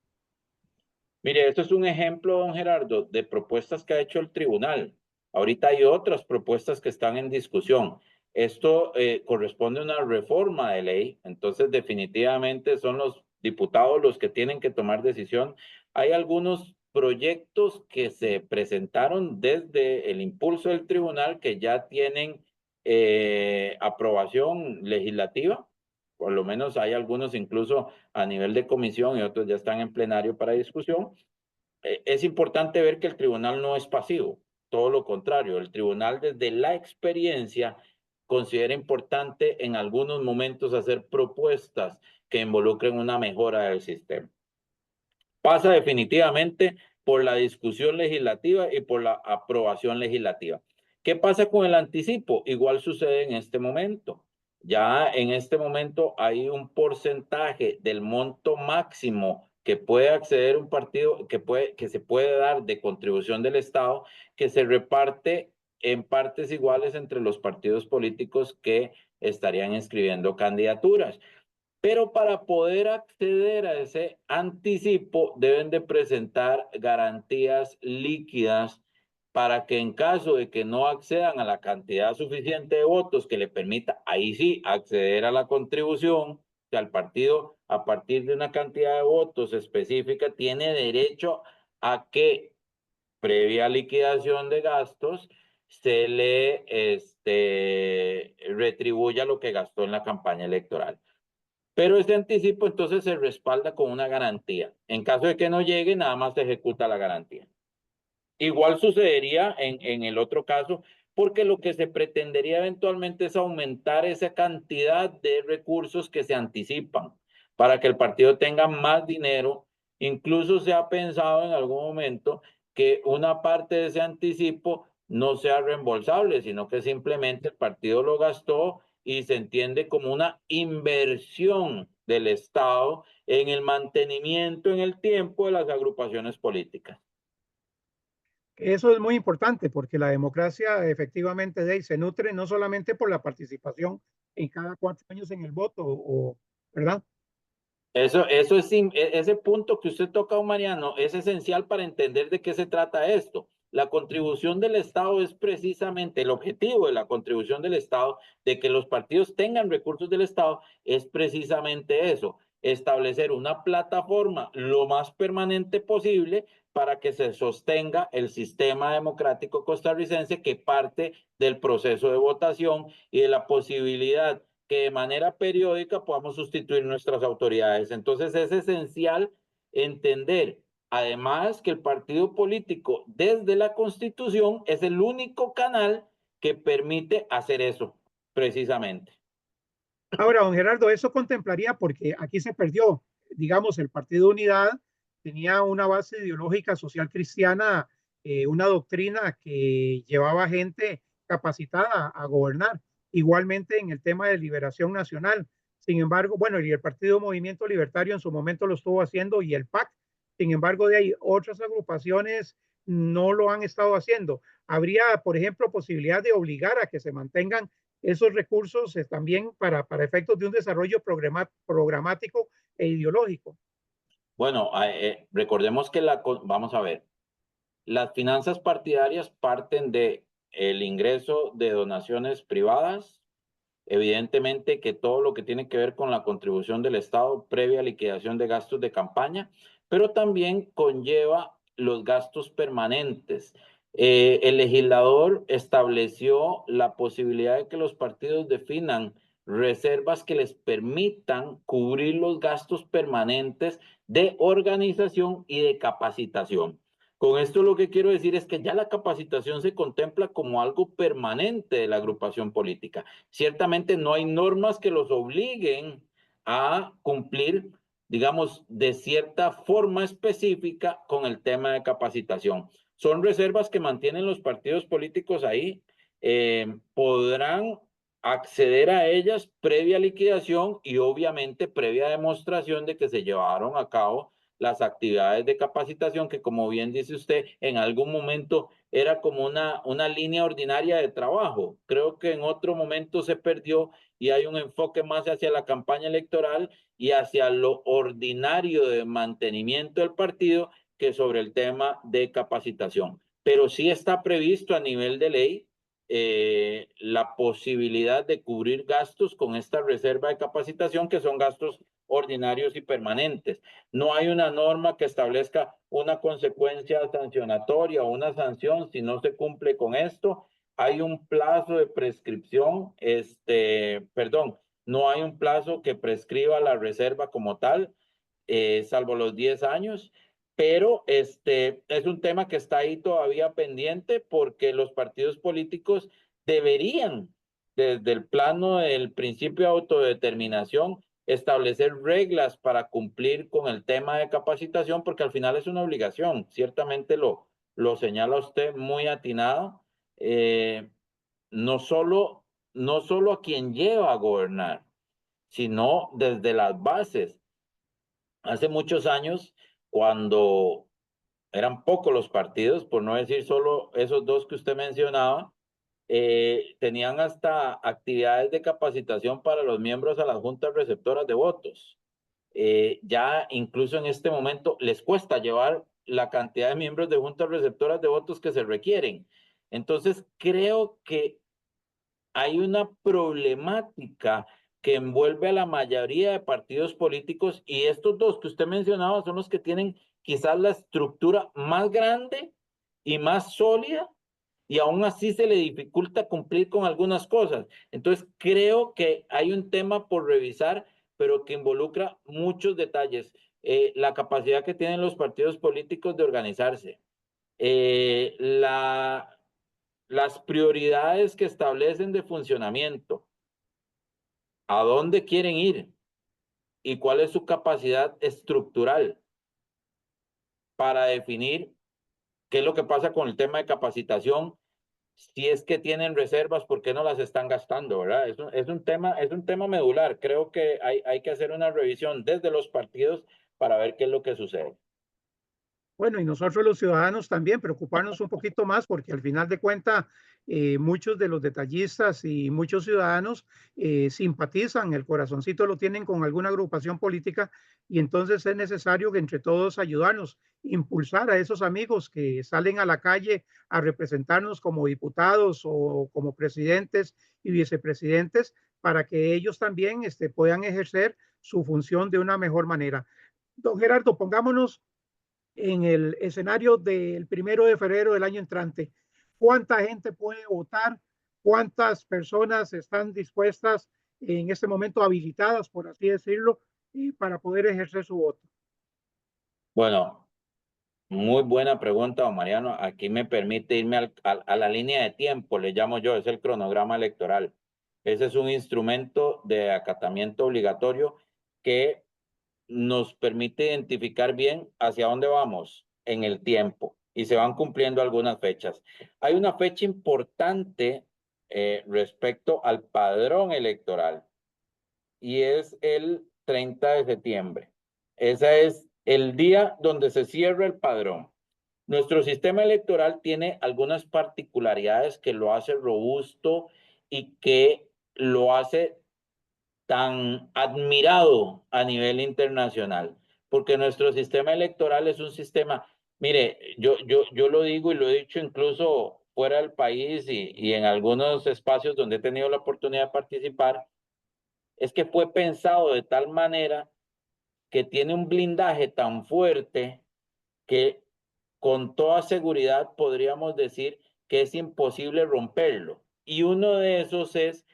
Mire, esto es un ejemplo, don Gerardo, de propuestas que ha hecho el tribunal. Ahorita hay otras propuestas que están en discusión. Esto corresponde a una reforma de ley, entonces definitivamente son los diputados los que tienen que tomar decisión. Hay algunos proyectos que se presentaron desde el impulso del tribunal que ya tienen aprobación legislativa. Por lo menos hay algunos incluso a nivel de comisión y otros ya están en plenario para discusión. Es importante ver que el tribunal no es pasivo, todo lo contrario, el tribunal desde la experiencia considera importante en algunos momentos hacer propuestas que involucren una mejora del sistema. Pasa definitivamente por la discusión legislativa y por la aprobación legislativa. ¿Qué pasa con el anticipo? Igual sucede en este momento. Ya en este momento hay un porcentaje del monto máximo que puede acceder un partido, que se puede dar de contribución del Estado, que se reparte en partes iguales entre los partidos políticos que estarían inscribiendo candidaturas. Pero para poder acceder a ese anticipo deben de presentar garantías líquidas para que en caso de que no accedan a la cantidad suficiente de votos que le permita, ahí sí, acceder a la contribución, o sea, el partido a partir de una cantidad de votos específica tiene derecho a que, previa liquidación de gastos, se le retribuya lo que gastó en la campaña electoral. Pero este anticipo entonces se respalda con una garantía. En caso de que no llegue, nada más se ejecuta la garantía. Igual sucedería en el otro caso, porque lo que se pretendería eventualmente es aumentar esa cantidad de recursos que se anticipan para que el partido tenga más dinero. Incluso se ha pensado en algún momento que una parte de ese anticipo no sea reembolsable, sino que simplemente el partido lo gastó y se entiende como una inversión del Estado en el mantenimiento en el tiempo de las agrupaciones políticas. Eso es muy importante porque la democracia efectivamente de ahí se nutre no solamente por la participación en cada 4 años en el voto, ¿verdad? Ese punto que usted toca, Mariano, es esencial para entender de qué se trata esto. La contribución del Estado es precisamente el objetivo de la contribución del Estado, de que los partidos tengan recursos del Estado, es precisamente eso, establecer una plataforma lo más permanente posible para que se sostenga el sistema democrático costarricense que parte del proceso de votación y de la posibilidad que de manera periódica podamos sustituir nuestras autoridades. Entonces es esencial entender, además, que el partido político desde la Constitución es el único canal que permite hacer eso, precisamente. Ahora, don Gerardo, eso contemplaría porque aquí se perdió, digamos, el Partido Unidad tenía una base ideológica social cristiana, una doctrina que llevaba gente capacitada a gobernar. Igualmente en el tema de liberación nacional. Sin embargo, bueno, y el Partido Movimiento Libertario en su momento lo estuvo haciendo y el PAC. Sin embargo, de ahí otras agrupaciones no lo han estado haciendo. Habría, por ejemplo, posibilidad de obligar a que se mantengan esos recursos también para efectos de un desarrollo programático e ideológico. Bueno, recordemos que vamos a ver, las finanzas partidarias parten de el ingreso de donaciones privadas, evidentemente que todo lo que tiene que ver con la contribución del Estado previa liquidación de gastos de campaña, pero también conlleva los gastos permanentes. El legislador estableció la posibilidad de que los partidos definan reservas que les permitan cubrir los gastos permanentes de organización y de capacitación. Con esto lo que quiero decir es que ya la capacitación se contempla como algo permanente de la agrupación política. Ciertamente no hay normas que los obliguen a cumplir digamos, de cierta forma específica con el tema de capacitación. Son reservas que mantienen los partidos políticos ahí, podrán acceder a ellas previa liquidación y obviamente previa demostración de que se llevaron a cabo las actividades de capacitación que, como bien dice usted, en algún momento era como una línea ordinaria de trabajo. Creo que en otro momento se perdió y hay un enfoque más hacia la campaña electoral y hacia lo ordinario de mantenimiento del partido que sobre el tema de capacitación. Pero sí está previsto a nivel de ley la posibilidad de cubrir gastos con esta reserva de capacitación, que son gastos ordinarios y permanentes. No hay una norma que establezca una consecuencia sancionatoria o una sanción si no se cumple con esto. Hay un plazo de prescripción, no hay un plazo que prescriba la reserva como tal, salvo los 10 años. Pero es un tema que está ahí todavía pendiente porque los partidos políticos deberían, desde el plano del principio de autodeterminación, establecer reglas para cumplir con el tema de capacitación, porque al final es una obligación. Ciertamente lo señala usted muy atinado. No solo a quien lleva a gobernar, sino desde las bases. Hace muchos años, cuando eran pocos los partidos, por no decir solo esos dos que usted mencionaba, tenían hasta actividades de capacitación para los miembros a las juntas receptoras de votos. Ya incluso en este momento les cuesta llevar la cantidad de miembros de juntas receptoras de votos que se requieren. Entonces, creo que hay una problemática que envuelve a la mayoría de partidos políticos, y estos dos que usted mencionaba son los que tienen quizás la estructura más grande y más sólida, y aún así se le dificulta cumplir con algunas cosas. Entonces creo que hay un tema por revisar, pero que involucra muchos detalles. La capacidad que tienen los partidos políticos de organizarse, las prioridades que establecen de funcionamiento, a dónde quieren ir y cuál es su capacidad estructural para definir qué es lo que pasa con el tema de capacitación, si es que tienen reservas, por qué no las están gastando, ¿verdad? Es un tema medular. Creo que hay que hacer una revisión desde los partidos para ver qué es lo que sucede. Bueno, y nosotros los ciudadanos también preocuparnos un poquito más porque al final de cuentas muchos de los detallistas y muchos ciudadanos simpatizan, el corazoncito lo tienen con alguna agrupación política y entonces es necesario que entre todos ayudarnos, impulsar a esos amigos que salen a la calle a representarnos como diputados o como presidentes y vicepresidentes para que ellos también puedan ejercer su función de una mejor manera. Don Gerardo, pongámonos en el escenario del 1 de febrero del año entrante. ¿Cuánta gente puede votar? ¿Cuántas personas están dispuestas en este momento habilitadas, por así decirlo, para poder ejercer su voto? Bueno, muy buena pregunta, don Mariano. Aquí me permite irme a la línea de tiempo, le llamo yo, es el cronograma electoral. Ese es un instrumento de acatamiento obligatorio que nos permite identificar bien hacia dónde vamos en el tiempo y se van cumpliendo algunas fechas. Hay una fecha importante respecto al padrón electoral y es el 30 de septiembre. Ese es el día donde se cierra el padrón. Nuestro sistema electoral tiene algunas particularidades que lo hace robusto y que lo hace tan admirado a nivel internacional, porque nuestro sistema electoral es un sistema, mire, yo lo digo y lo he dicho incluso fuera del país y en algunos espacios donde he tenido la oportunidad de participar, es que fue pensado de tal manera que tiene un blindaje tan fuerte que con toda seguridad podríamos decir que es imposible romperlo. Y uno de esos es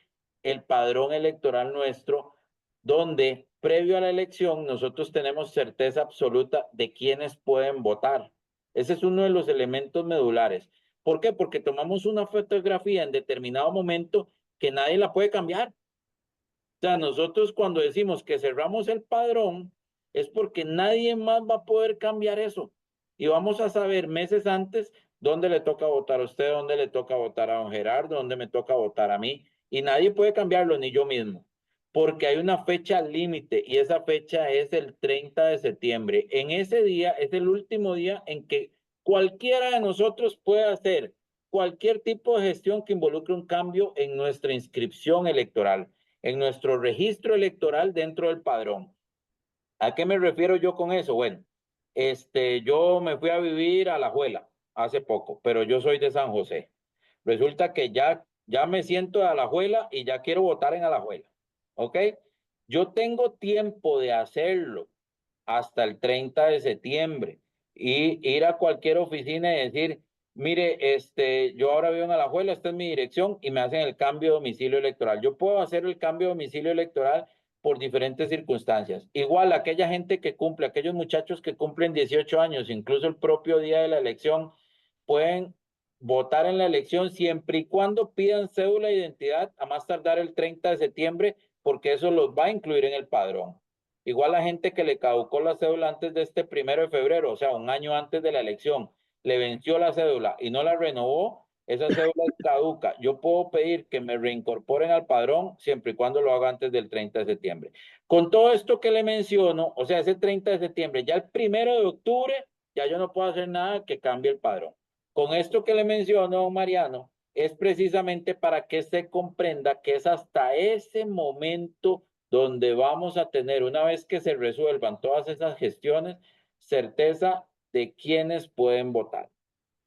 el padrón electoral nuestro, donde previo a la elección nosotros tenemos certeza absoluta de quiénes pueden votar. Ese es uno de los elementos medulares. ¿Por qué? Porque tomamos una fotografía en determinado momento que nadie la puede cambiar. O sea, nosotros cuando decimos que cerramos el padrón, es porque nadie más va a poder cambiar eso. Y vamos a saber meses antes dónde le toca votar a usted, dónde le toca votar a don Gerardo, dónde me toca votar a mí. Y nadie puede cambiarlo, ni yo mismo, porque hay una fecha límite y esa fecha es el 30 de septiembre. En ese día es el último día en que cualquiera de nosotros puede hacer cualquier tipo de gestión que involucre un cambio en nuestra inscripción electoral, en nuestro registro electoral dentro del padrón. ¿A qué me refiero yo con eso? Bueno, yo me fui a vivir a Alajuela hace poco, pero yo soy de San José. Resulta que ya me siento de Alajuela y ya quiero votar en Alajuela, ¿ok? Yo tengo tiempo de hacerlo hasta el 30 de septiembre y ir a cualquier oficina y decir, mire, yo ahora vivo en Alajuela, esta es mi dirección y me hacen el cambio de domicilio electoral. Yo puedo hacer el cambio de domicilio electoral por diferentes circunstancias. Igual aquella gente que cumple, aquellos muchachos que cumplen 18 años, incluso el propio día de la elección, pueden votar en la elección siempre y cuando pidan cédula de identidad a más tardar el 30 de septiembre, porque eso los va a incluir en el padrón. Igual la gente que le caducó la cédula antes de este 1 de febrero, o sea, un año antes de la elección, le venció la cédula y no la renovó, esa cédula es caduca. Yo puedo pedir que me reincorporen al padrón siempre y cuando lo haga antes del 30 de septiembre. Con todo esto que le menciono, o sea, ese 30 de septiembre, ya el 1 de octubre, ya yo no puedo hacer nada que cambie el padrón. Con esto que le menciono, Mariano, es precisamente para que se comprenda que es hasta ese momento donde vamos a tener, una vez que se resuelvan todas esas gestiones, certeza de quiénes pueden votar.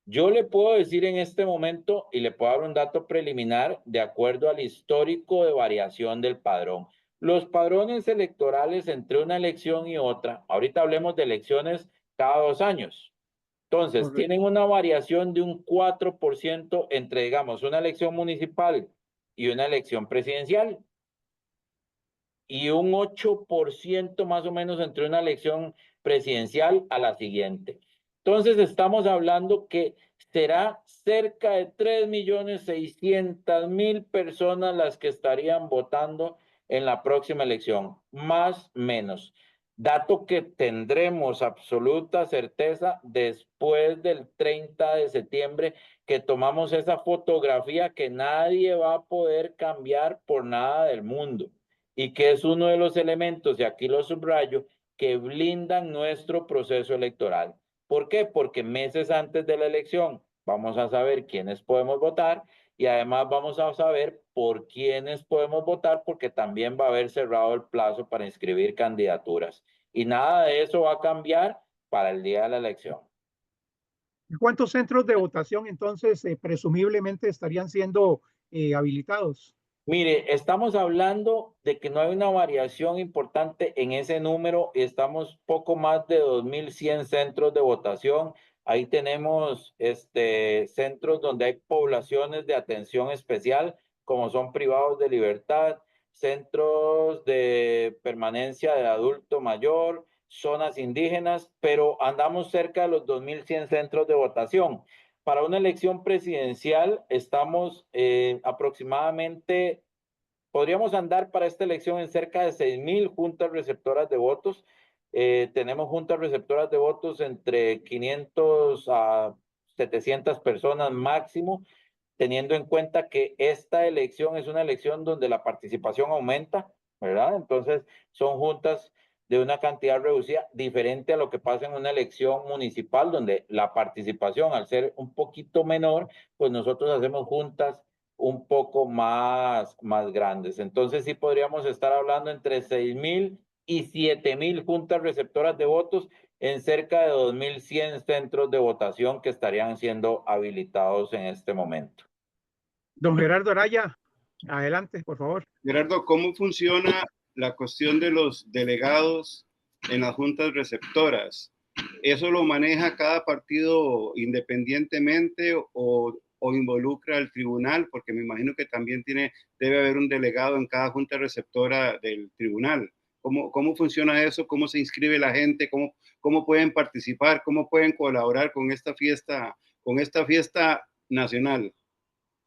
Yo le puedo decir en este momento y le puedo dar un dato preliminar de acuerdo al histórico de variación del padrón. Los padrones electorales entre una elección y otra, ahorita hablemos de elecciones cada 2 años. Entonces, Correcto. tienen una variación de un 4% entre, digamos, una elección municipal y una elección presidencial, y un 8% más o menos entre una elección presidencial a la siguiente. Entonces, estamos hablando que será cerca de 3.600.000 personas las que estarían votando en la próxima elección, más o menos. Dato que tendremos absoluta certeza después del 30 de septiembre, que tomamos esa fotografía que nadie va a poder cambiar por nada del mundo y que es uno de los elementos, y aquí lo subrayo, que blindan nuestro proceso electoral. ¿Por qué? Porque meses antes de la elección vamos a saber quiénes podemos votar y además vamos a saber por quiénes podemos votar, porque también va a haber cerrado el plazo para inscribir candidaturas. Y nada de eso va a cambiar para el día de la elección. ¿Cuántos centros de votación entonces presumiblemente estarían siendo habilitados? Mire, estamos hablando de que no hay una variación importante en ese número y estamos poco más de 2.100 centros de votación. Ahí tenemos centros donde hay poblaciones de atención especial, como son privados de libertad, centros de permanencia de adulto mayor, zonas indígenas, pero andamos cerca de los 2.100 centros de votación. Para una elección presidencial estamos aproximadamente, podríamos andar para esta elección en cerca de 6.000 juntas receptoras de votos. Tenemos juntas receptoras de votos entre 500 a 700 personas máximo, teniendo en cuenta que esta elección es una elección donde la participación aumenta, ¿verdad? Entonces son juntas de una cantidad reducida, diferente a lo que pasa en una elección municipal, donde la participación, al ser un poquito menor, pues nosotros hacemos juntas un poco más grandes. Entonces sí podríamos estar hablando entre 6.000 y 7.000 juntas receptoras de votos en cerca de 2.100 centros de votación que estarían siendo habilitados en este momento. Don Gerardo Araya, adelante, por favor. Gerardo, ¿cómo funciona la cuestión de los delegados en las juntas receptoras? ¿Eso lo maneja cada partido independientemente o involucra al tribunal? Porque me imagino que también debe haber un delegado en cada junta receptora del tribunal. ¿Cómo funciona eso? ¿Cómo se inscribe la gente? ¿Cómo pueden participar? ¿Cómo pueden colaborar con esta fiesta nacional?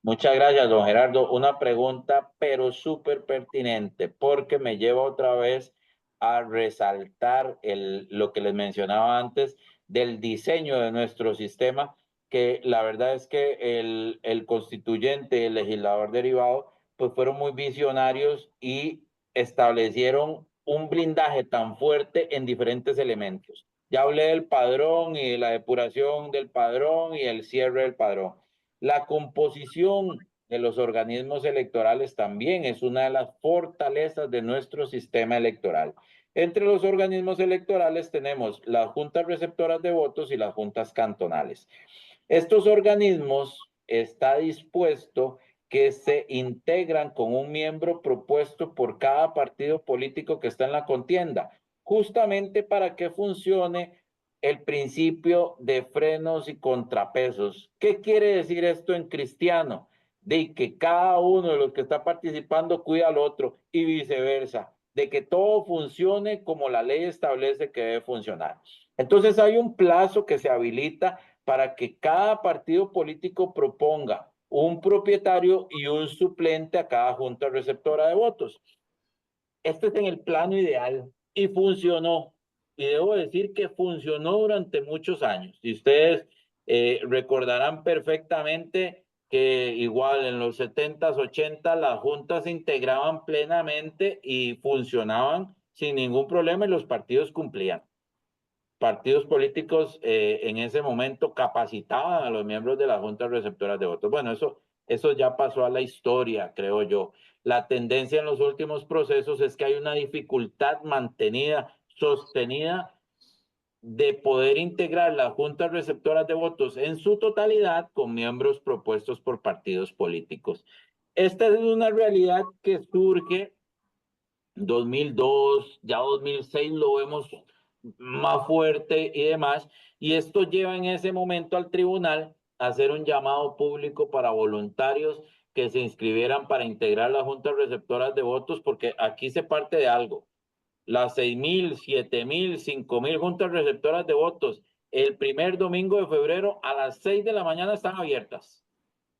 Muchas gracias, don Gerardo. Una pregunta, pero súper pertinente, porque me lleva otra vez a resaltar lo que les mencionaba antes del diseño de nuestro sistema, que la verdad es que el constituyente, el legislador derivado, pues fueron muy visionarios y establecieron un blindaje tan fuerte en diferentes elementos. Ya hablé del padrón y de la depuración del padrón y el cierre del padrón. La composición de los organismos electorales también es una de las fortalezas de nuestro sistema electoral. Entre los organismos electorales tenemos las juntas receptoras de votos y las juntas cantonales. Estos organismos está dispuesto que se integran con un miembro propuesto por cada partido político que está en la contienda, justamente para que funcione el principio de frenos y contrapesos. ¿Qué quiere decir esto en cristiano? De que cada uno de los que está participando cuida al otro y viceversa, de que todo funcione como la ley establece que debe funcionar. Entonces hay un plazo que se habilita para que cada partido político proponga un propietario y un suplente a cada junta receptora de votos. Este es en el plano ideal y funcionó. Y debo decir que funcionó durante muchos años. Y ustedes recordarán perfectamente que igual en los 70s, 80s, las juntas se integraban plenamente y funcionaban sin ningún problema y los partidos cumplían. Partidos políticos en ese momento capacitaban a los miembros de las juntas receptoras de votos. Bueno, eso ya pasó a la historia, creo yo. La tendencia en los últimos procesos es que hay una dificultad mantenida, sostenida, de poder integrar las juntas receptoras de votos en su totalidad con miembros propuestos por partidos políticos. Esta es una realidad que surge 2002, ya 2006 lo vemos más fuerte y demás, y esto lleva en ese momento al tribunal a hacer un llamado público para voluntarios que se inscribieran para integrar las juntas receptoras de votos, porque aquí se parte de algo. Las 6,000, 7,000, 5,000 juntas receptoras de votos el primer domingo de febrero a las 6 de la mañana están abiertas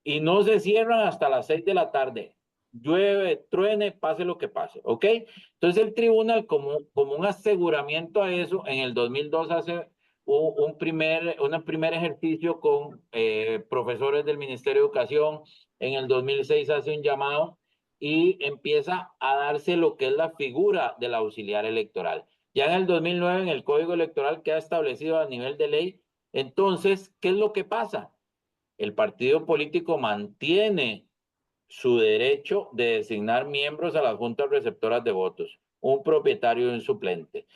y no se cierran hasta las 6 de la tarde. Llueve, truene, pase lo que pase, ¿ok? Entonces el tribunal, como un aseguramiento a eso, en el 2002 hace un primer ejercicio con profesores del Ministerio de Educación, en el 2006 hace un llamado y empieza a darse lo que es la figura del auxiliar electoral. Ya en el 2009, en el Código Electoral queda establecido a nivel de ley. Entonces, ¿qué es lo que pasa? El partido político mantiene su derecho de designar miembros a las juntas receptoras de votos, un propietario y un suplente.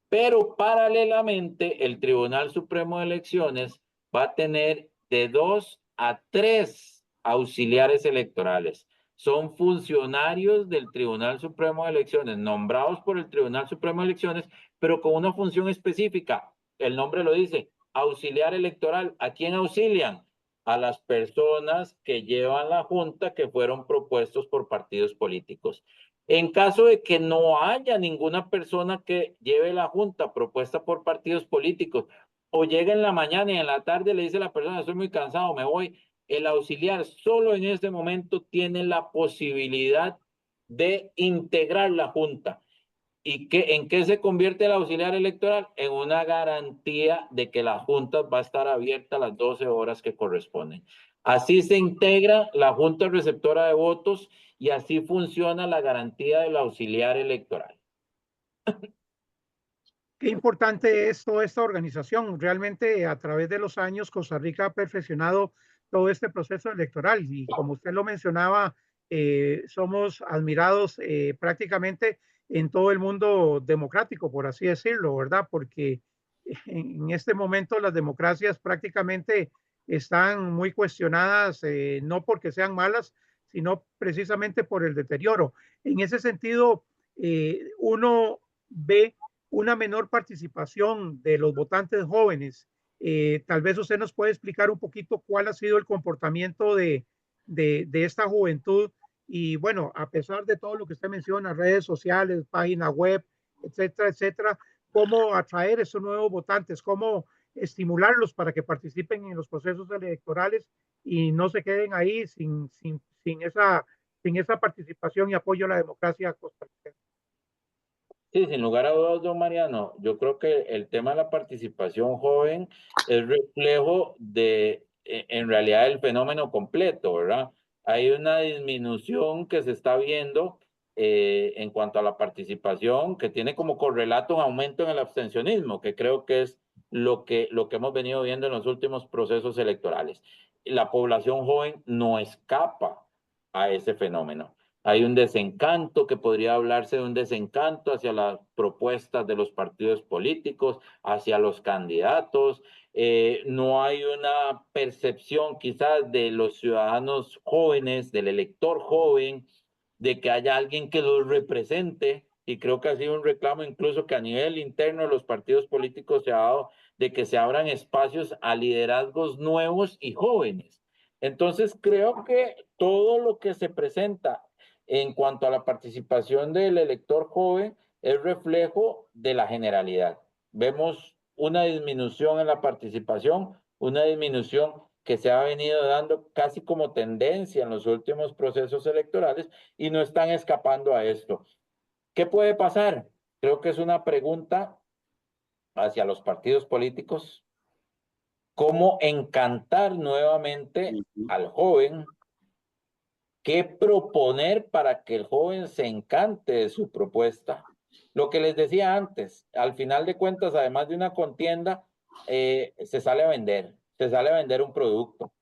Pero paralelamente, el Tribunal Supremo de Elecciones va a tener de 2 a 3 auxiliares electorales. Son funcionarios del Tribunal Supremo de Elecciones, nombrados por el Tribunal Supremo de Elecciones, pero con una función específica. El nombre lo dice, auxiliar electoral. ¿A quién auxilian? A las personas que llevan la junta que fueron propuestos por partidos políticos. En caso de que no haya ninguna persona que lleve la junta propuesta por partidos políticos o llegue en la mañana y en la tarde le dice a la persona, estoy muy cansado, me voy, el auxiliar solo en este momento tiene la posibilidad de integrar la junta. ¿Y en qué se convierte el auxiliar electoral? En una garantía de que la junta va a estar abierta las 12 horas que corresponden. Así se integra la junta receptora de votos y así funciona la garantía del auxiliar electoral. Qué importante es toda esta organización. Realmente a través de los años Costa Rica ha perfeccionado todo este proceso electoral y como usted lo mencionaba, somos admirados prácticamente en todo el mundo democrático, por así decirlo, ¿verdad? Porque en este momento las democracias prácticamente están muy cuestionadas, no porque sean malas, sino precisamente por el deterioro. En ese sentido, uno ve una menor participación de los votantes jóvenes. Tal vez usted nos puede explicar un poquito cuál ha sido el comportamiento de esta juventud y bueno, a pesar de todo lo que usted menciona, redes sociales, página web, etcétera, etcétera, cómo atraer esos nuevos votantes, cómo estimularlos para que participen en los procesos electorales y no se queden ahí sin esa participación y apoyo a la democracia costarricense. Sí, sin lugar a dudas, don Mariano, yo creo que el tema de la participación joven es reflejo de, en realidad, el fenómeno completo, ¿verdad? Hay una disminución que se está viendo en cuanto a la participación, que tiene como correlato un aumento en el abstencionismo, que creo que es lo que hemos venido viendo en los últimos procesos electorales. La población joven no escapa a ese fenómeno. Hay un desencanto, que podría hablarse de un desencanto hacia las propuestas de los partidos políticos, hacia los candidatos. No hay una percepción quizás de los ciudadanos jóvenes, del elector joven, de que haya alguien que los represente. Y creo que ha sido un reclamo incluso que a nivel interno de los partidos políticos se ha dado, de que se abran espacios a liderazgos nuevos y jóvenes. Entonces creo que todo lo que se presenta en cuanto a la participación del elector joven es reflejo de la generalidad. Vemos una disminución en la participación, una disminución que se ha venido dando casi como tendencia en los últimos procesos electorales y no están escapando a esto. ¿Qué puede pasar? Creo que es una pregunta hacia los partidos políticos. ¿Cómo encantar nuevamente al joven? ¿Qué proponer para que el joven se encante de su propuesta? Lo que les decía antes, al final de cuentas, además de una contienda, se sale a vender un producto.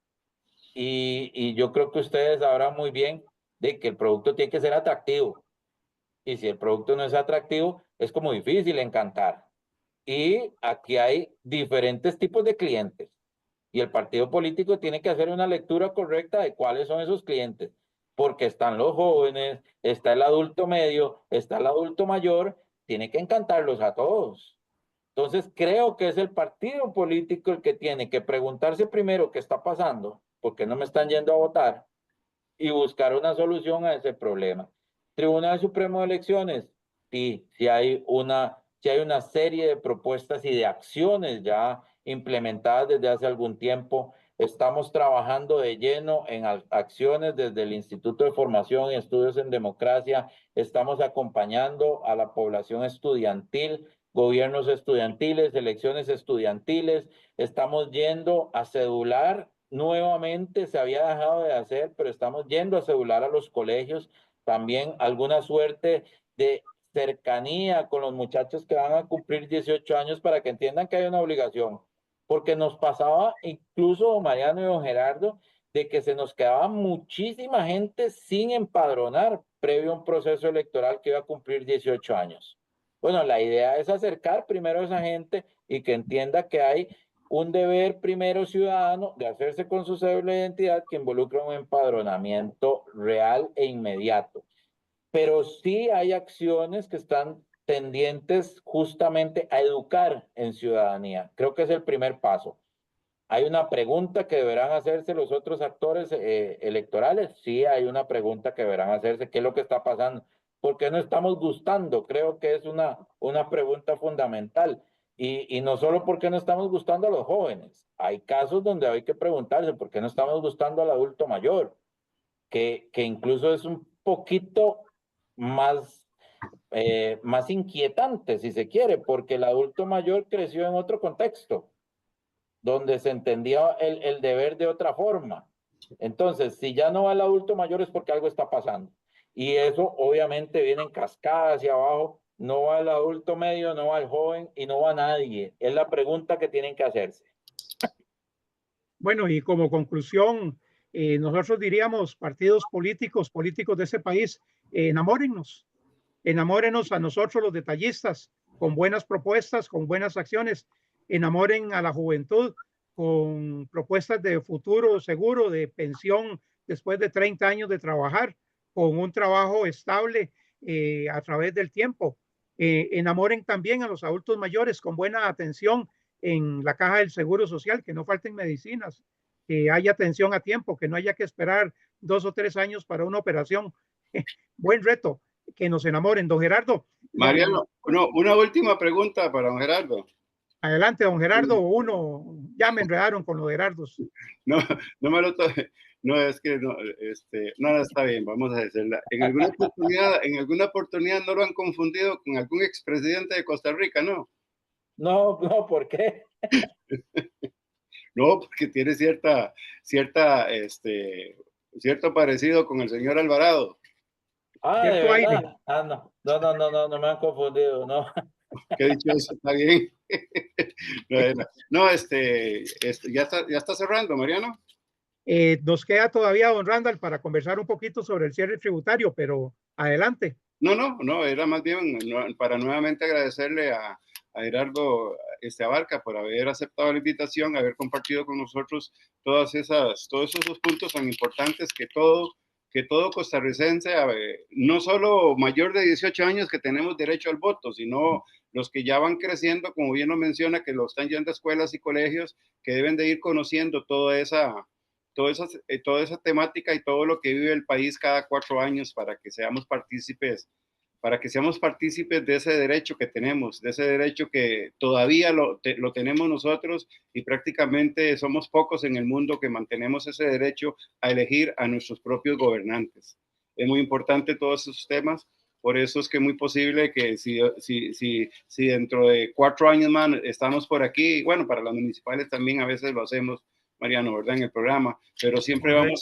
Y yo creo que ustedes sabrán muy bien de que el producto tiene que ser atractivo. Y si el producto no es atractivo, es como difícil encantar. Y aquí hay diferentes tipos de clientes. Y el partido político tiene que hacer una lectura correcta de cuáles son esos clientes, porque están los jóvenes, está el adulto medio, está el adulto mayor, tiene que encantarlos a todos. Entonces creo que es el partido político el que tiene que preguntarse primero qué está pasando, por qué no me están yendo a votar, y buscar una solución a ese problema. Tribunal Supremo de Elecciones, sí hay una serie de propuestas y de acciones ya implementadas desde hace algún tiempo. Estamos trabajando de lleno en acciones desde el Instituto de Formación y Estudios en Democracia. Estamos acompañando a la población estudiantil, gobiernos estudiantiles, elecciones estudiantiles. Estamos yendo a cedular nuevamente, se había dejado de hacer, pero estamos yendo a cedular a los colegios. También alguna suerte de cercanía con los muchachos que van a cumplir 18 años para que entiendan que hay una obligación. Porque nos pasaba incluso, Mariano y don Gerardo, de que se nos quedaba muchísima gente sin empadronar previo a un proceso electoral que iba a cumplir 18 años. Bueno, la idea es acercar primero a esa gente y que entienda que hay un deber primero ciudadano de hacerse con su cédula de identidad que involucra un empadronamiento real e inmediato. Pero sí hay acciones que están tendientes justamente a educar en ciudadanía. Creo que es el primer paso. ¿Hay una pregunta que deberán hacerse los otros actores electorales? Sí, hay una pregunta que deberán hacerse. ¿Qué es lo que está pasando? ¿Por qué no estamos gustando? Creo que es una pregunta fundamental. Y no solo porque no estamos gustando a los jóvenes. Hay casos donde hay que preguntarse por qué no estamos gustando al adulto mayor, que incluso es un poquito más inquietante, si se quiere, porque el adulto mayor creció en otro contexto, donde se entendía el deber de otra forma. Entonces, si ya no va el adulto mayor es porque algo está pasando. Y eso obviamente viene en cascada hacia abajo. No va el adulto medio, no va el joven y no va nadie. Es la pregunta que tienen que hacerse. Bueno, y como conclusión, nosotros diríamos, partidos políticos de ese país, enamórennos a nosotros los detallistas, con buenas propuestas, con buenas acciones, enamoren a la juventud con propuestas de futuro seguro, de pensión después de 30 años de trabajar, con un trabajo estable a través del tiempo. Enamoren también a los adultos mayores con buena atención en la caja del Seguro Social, que no falten medicinas, que haya atención a tiempo, que no haya que esperar 2 o 3 años para una operación. Buen reto, que nos enamoren. Don Gerardo. Mariano, una última pregunta para don Gerardo. Adelante, don Gerardo. Ya me enredaron con los Gerardos. No No, es que no, no está bien, vamos a decirla. En alguna oportunidad no lo han confundido con algún expresidente de Costa Rica, ¿no? No, no, ¿por qué? No, porque tiene cierto parecido con el señor Alvarado. Ah, ¿de Cierto aire. verdad? Ah, no me han confundido, no. Qué dichoso, está bien. No, ya está cerrando, Mariano. Nos queda todavía, don Randall, para conversar un poquito sobre el cierre tributario, pero adelante. No, era más bien para nuevamente agradecerle a Gerardo Abarca por haber aceptado la invitación, haber compartido con nosotros todos esos puntos tan importantes que todo costarricense, no solo mayor de 18 años que tenemos derecho al voto, sino los que ya van creciendo, como bien lo menciona, que lo están yendo a escuelas y colegios, que deben de ir conociendo toda esa temática y todo lo que vive el país cada 4 años para que seamos partícipes de ese derecho que tenemos, de ese derecho que todavía lo tenemos nosotros y prácticamente somos pocos en el mundo que mantenemos ese derecho a elegir a nuestros propios gobernantes. Es muy importante todos esos temas, por eso es que es muy posible que si dentro de 4 años más estamos por aquí, bueno, para las municipales también a veces lo hacemos, Mariano, ¿verdad? En el programa, pero siempre vamos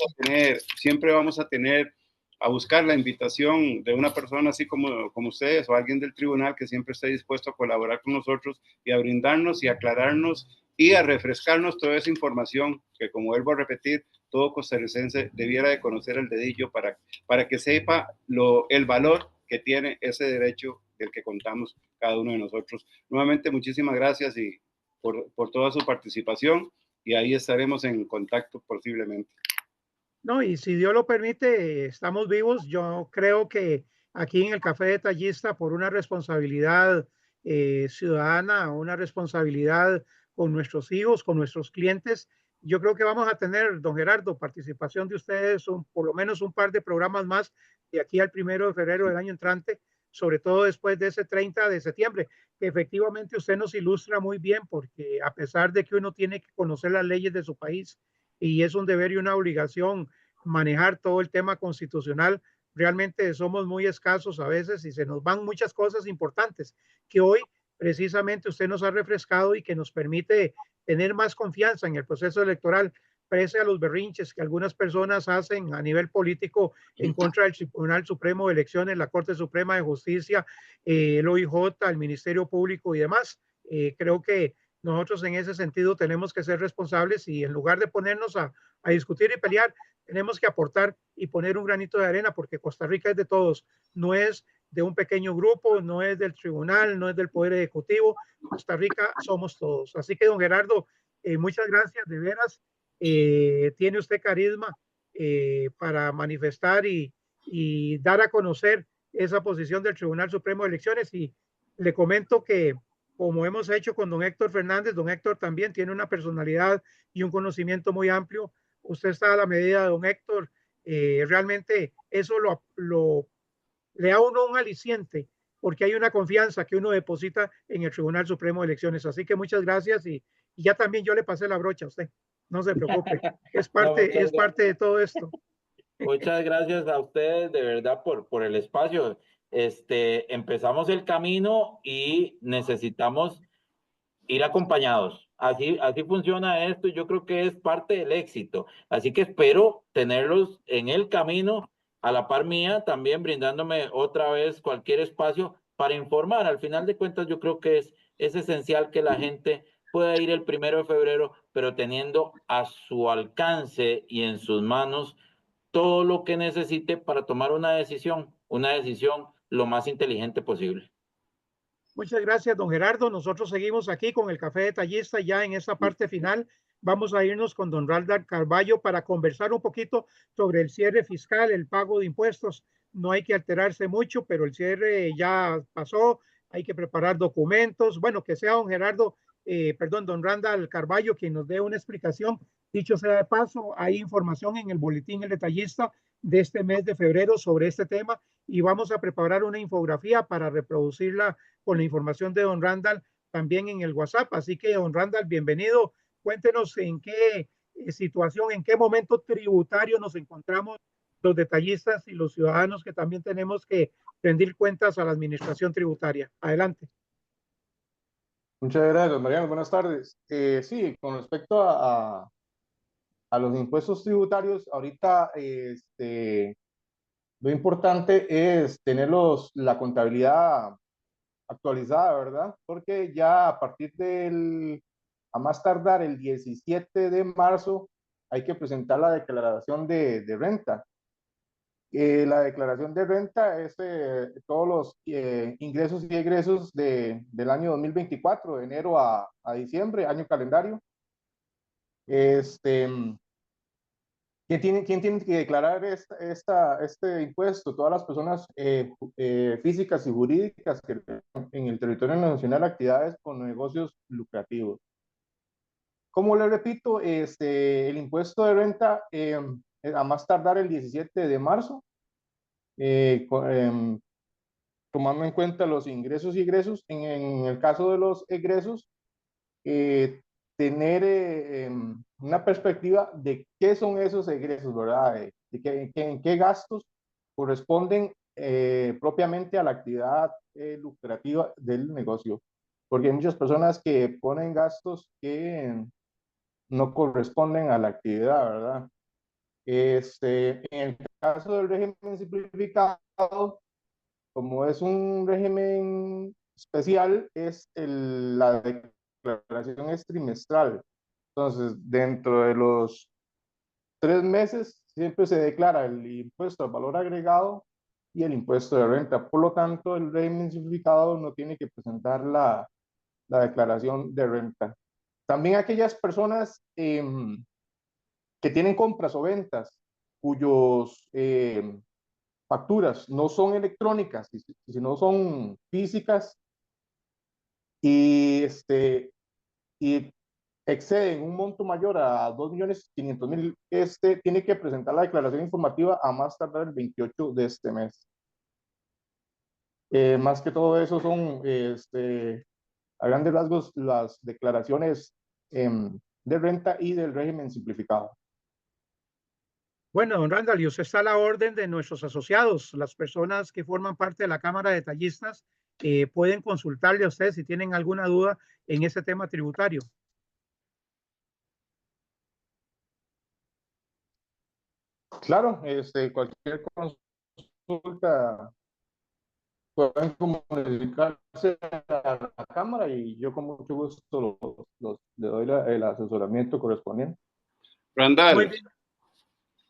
a tener a buscar la invitación de una persona así como ustedes o alguien del tribunal que siempre esté dispuesto a colaborar con nosotros y a brindarnos y aclararnos y a refrescarnos toda esa información que, como vuelvo a repetir, todo costarricense debiera de conocer el dedillo para que sepa el valor que tiene ese derecho del que contamos cada uno de nosotros. Nuevamente, muchísimas gracias y por toda su participación y ahí estaremos en contacto posiblemente. No, y si Dios lo permite, estamos vivos. Yo creo que aquí en el Café Detallista, por una responsabilidad ciudadana, una responsabilidad con nuestros hijos, con nuestros clientes, yo creo que vamos a tener, don Gerardo, participación de ustedes, por lo menos un par de programas más de aquí al 1 de febrero del año entrante, sobre todo después de ese 30 de septiembre, que efectivamente usted nos ilustra muy bien, porque a pesar de que uno tiene que conocer las leyes de su país, y es un deber y una obligación manejar todo el tema constitucional, realmente somos muy escasos a veces y se nos van muchas cosas importantes que hoy precisamente usted nos ha refrescado y que nos permite tener más confianza en el proceso electoral, pese a los berrinches que algunas personas hacen a nivel político en contra del Tribunal Supremo de Elecciones, la Corte Suprema de Justicia, el OIJ, el Ministerio Público y demás. Creo que nosotros en ese sentido tenemos que ser responsables y en lugar de ponernos a discutir y pelear, tenemos que aportar y poner un granito de arena porque Costa Rica es de todos, no es de un pequeño grupo, no es del tribunal, no es del Poder Ejecutivo, Costa Rica somos todos. Así que, don Gerardo, muchas gracias, de veras, tiene usted carisma para manifestar y dar a conocer esa posición del Tribunal Supremo de Elecciones y le comento que como hemos hecho con don Héctor Fernández, don Héctor también tiene una personalidad y un conocimiento muy amplio. Usted está a la medida de don Héctor. Realmente eso le da a uno un aliciente porque hay una confianza que uno deposita en el Tribunal Supremo de Elecciones. Así que muchas gracias y ya también yo le pasé la brocha a usted. No se preocupe, es parte de todo esto. Muchas gracias a ustedes de verdad por el espacio. Empezamos el camino y necesitamos ir acompañados. Así funciona esto y yo creo que es parte del éxito. Así que espero tenerlos en el camino a la par mía, también brindándome otra vez cualquier espacio para informar. Al final de cuentas, yo creo que es esencial que la gente pueda ir el 1 de febrero, pero teniendo a su alcance y en sus manos todo lo que necesite para tomar una decisión lo más inteligente posible. Muchas gracias, don Gerardo. Nosotros seguimos aquí con el Café Detallista ya en esta parte final. Vamos a irnos con don Randall Carballo para conversar un poquito sobre el cierre fiscal, el pago de impuestos. No hay que alterarse mucho, pero el cierre ya pasó. Hay que preparar documentos. Bueno, que sea don Gerardo, don Randall Carballo quien nos dé una explicación. Dicho sea de paso, hay información en el boletín El Detallista de este mes de febrero sobre este tema y vamos a preparar una infografía para reproducirla con la información de don Randall también en el WhatsApp. Así que, don Randall, bienvenido. Cuéntenos en qué situación, en qué momento tributario nos encontramos los detallistas y los ciudadanos que también tenemos que rendir cuentas a la administración tributaria. Adelante. Muchas gracias, Mariano. Buenas tardes. Sí, con respecto a los impuestos tributarios, ahorita lo importante es tener la contabilidad actualizada, ¿verdad? Porque ya a más tardar el 17 de marzo, hay que presentar la declaración de renta. La declaración de renta es todos los ingresos y egresos del año 2024, de enero a diciembre, año calendario. ¿Quién tiene que declarar este impuesto? Todas las personas físicas y jurídicas que en el territorio nacional actividades con negocios lucrativos. Como le repito, el impuesto de renta a más tardar el 17 de marzo, tomando en cuenta los ingresos y egresos. En el caso de los egresos, tener una perspectiva de qué son esos egresos, ¿verdad? En qué gastos corresponden propiamente a la actividad lucrativa del negocio. Porque hay muchas personas que ponen gastos que no corresponden a la actividad, ¿verdad? En el caso del régimen simplificado, como es un régimen especial, la declaración es trimestral. Entonces, dentro de los 3 meses, siempre se declara el impuesto al valor agregado y el impuesto de renta. Por lo tanto, el régimen simplificado no tiene que presentar la declaración de renta. También aquellas personas que tienen compras o ventas cuyos facturas no son electrónicas, sino son físicas y exceden un monto mayor a 2.500.000, tiene que presentar la declaración informativa a más tardar el 28 de este mes. Más que todo eso son, a grandes rasgos, las declaraciones de renta y del régimen simplificado. Bueno, don Randall, y usted está a la orden de nuestros asociados. Las personas que forman parte de la Cámara de Detallistas pueden consultarle a usted si tienen alguna duda en ese tema tributario. Claro, cualquier consulta pueden comunicarse a la Cámara y yo con mucho gusto le doy el asesoramiento correspondiente. Randall,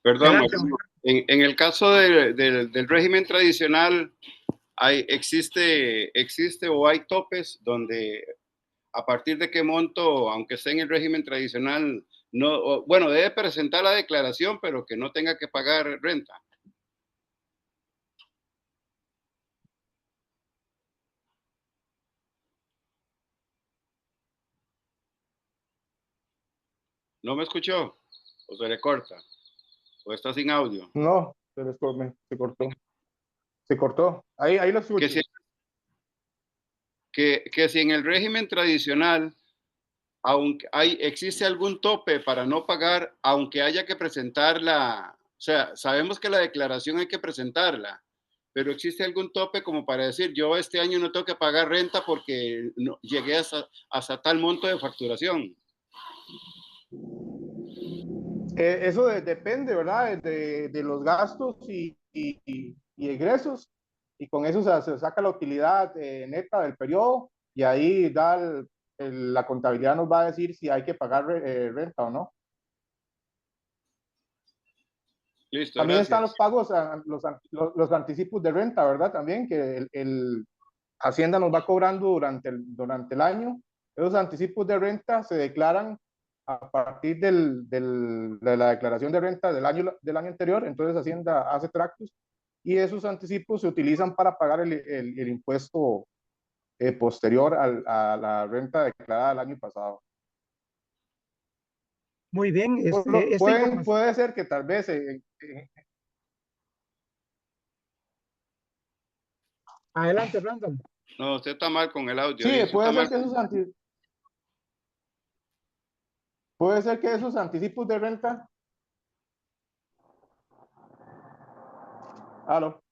perdón, Adelante, en el caso del régimen tradicional, existe o hay topes donde a partir de qué monto, aunque esté en el régimen tradicional, bueno, debe presentar la declaración, pero que no tenga que pagar renta. ¿No me escuchó? ¿O se le corta? ¿O está sin audio? No, se cortó. Se cortó. Ahí lo escucho. Que si en el régimen tradicional, aunque existe algún tope para no pagar, aunque haya que presentarla, o sea, sabemos que la declaración hay que presentarla, pero existe algún tope como para decir, yo este año no tengo que pagar renta porque no, llegué hasta tal monto de facturación. Eso depende, ¿verdad? De los gastos y egresos. Y con eso se saca la utilidad neta del periodo y ahí la contabilidad nos va a decir si hay que pagar renta o no. Listo, también gracias. están los pagos, los anticipos de renta, ¿verdad? También que Hacienda nos va cobrando durante el año. Esos anticipos de renta se declaran a partir de la declaración de renta del año anterior. Entonces Hacienda hace tractos y esos anticipos se utilizan para pagar el impuesto posterior a la renta declarada el año pasado. Muy bien. Puede ser que tal vez Adelante, Randall. No, usted está mal con el audio. Sí, puede ser que esos anticipos. Puede ser que esos anticipos de renta. ¿Aló?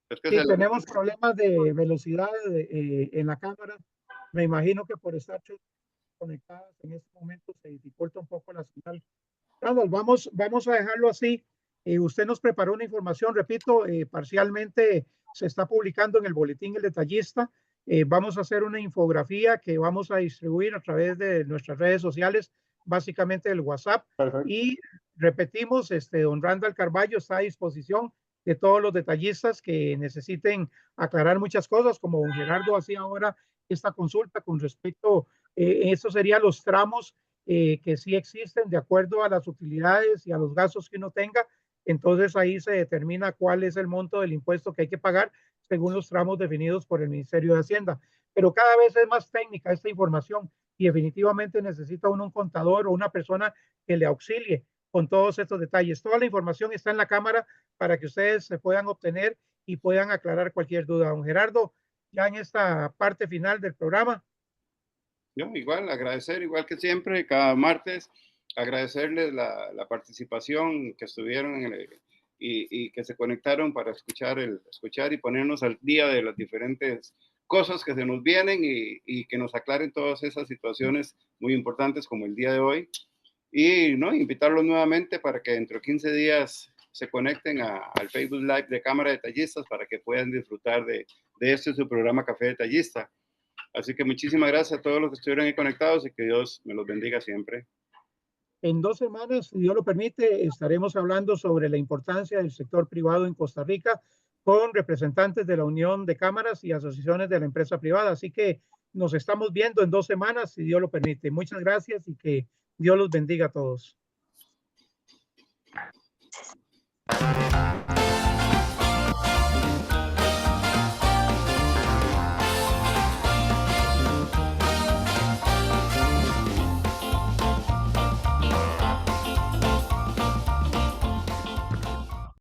Es que Sí, se le- tenemos problemas de velocidad en la cámara. Me imagino que por estar conectadas en este momento se dificulta un poco la señal. Carlos, vamos a dejarlo así. Usted nos preparó una información, repito, parcialmente se está publicando en el boletín El Detallista. Vamos a hacer una infografía que vamos a distribuir a través de nuestras redes sociales, básicamente el WhatsApp. Perfecto. Y repetimos, don Randall Carballo está a disposición de todos los detallistas que necesiten aclarar muchas cosas, como don Gerardo hacía ahora esta consulta con respecto, estos serían los tramos que sí existen de acuerdo a las utilidades y a los gastos que uno tenga. Entonces ahí se determina cuál es el monto del impuesto que hay que pagar según los tramos definidos por el Ministerio de Hacienda. Pero cada vez es más técnica esta información y definitivamente necesita uno un contador o una persona que le auxilie con todos estos detalles. Toda la información está en la cámara para que ustedes se puedan obtener y puedan aclarar cualquier duda. Don Gerardo, ya en esta parte final del programa. Yo igual, agradecer, igual que siempre, cada martes, agradecerles la participación que estuvieron y que se conectaron para escuchar y ponernos al día de las diferentes cosas que se nos vienen y que nos aclaren todas esas situaciones muy importantes como el día de hoy. Y no, invitarlos nuevamente para que dentro de 15 días se conecten al Facebook Live de Cámara de Detallistas para que puedan disfrutar de este su programa Café Detallista. Así que muchísimas gracias a todos los que estuvieron ahí conectados y que Dios me los bendiga siempre. En 2 semanas, si Dios lo permite, estaremos hablando sobre la importancia del sector privado en Costa Rica con representantes de la Unión de Cámaras y Asociaciones de la Empresa Privada. Así que nos estamos viendo en 2 semanas, si Dios lo permite. Muchas gracias y que Dios los bendiga a todos.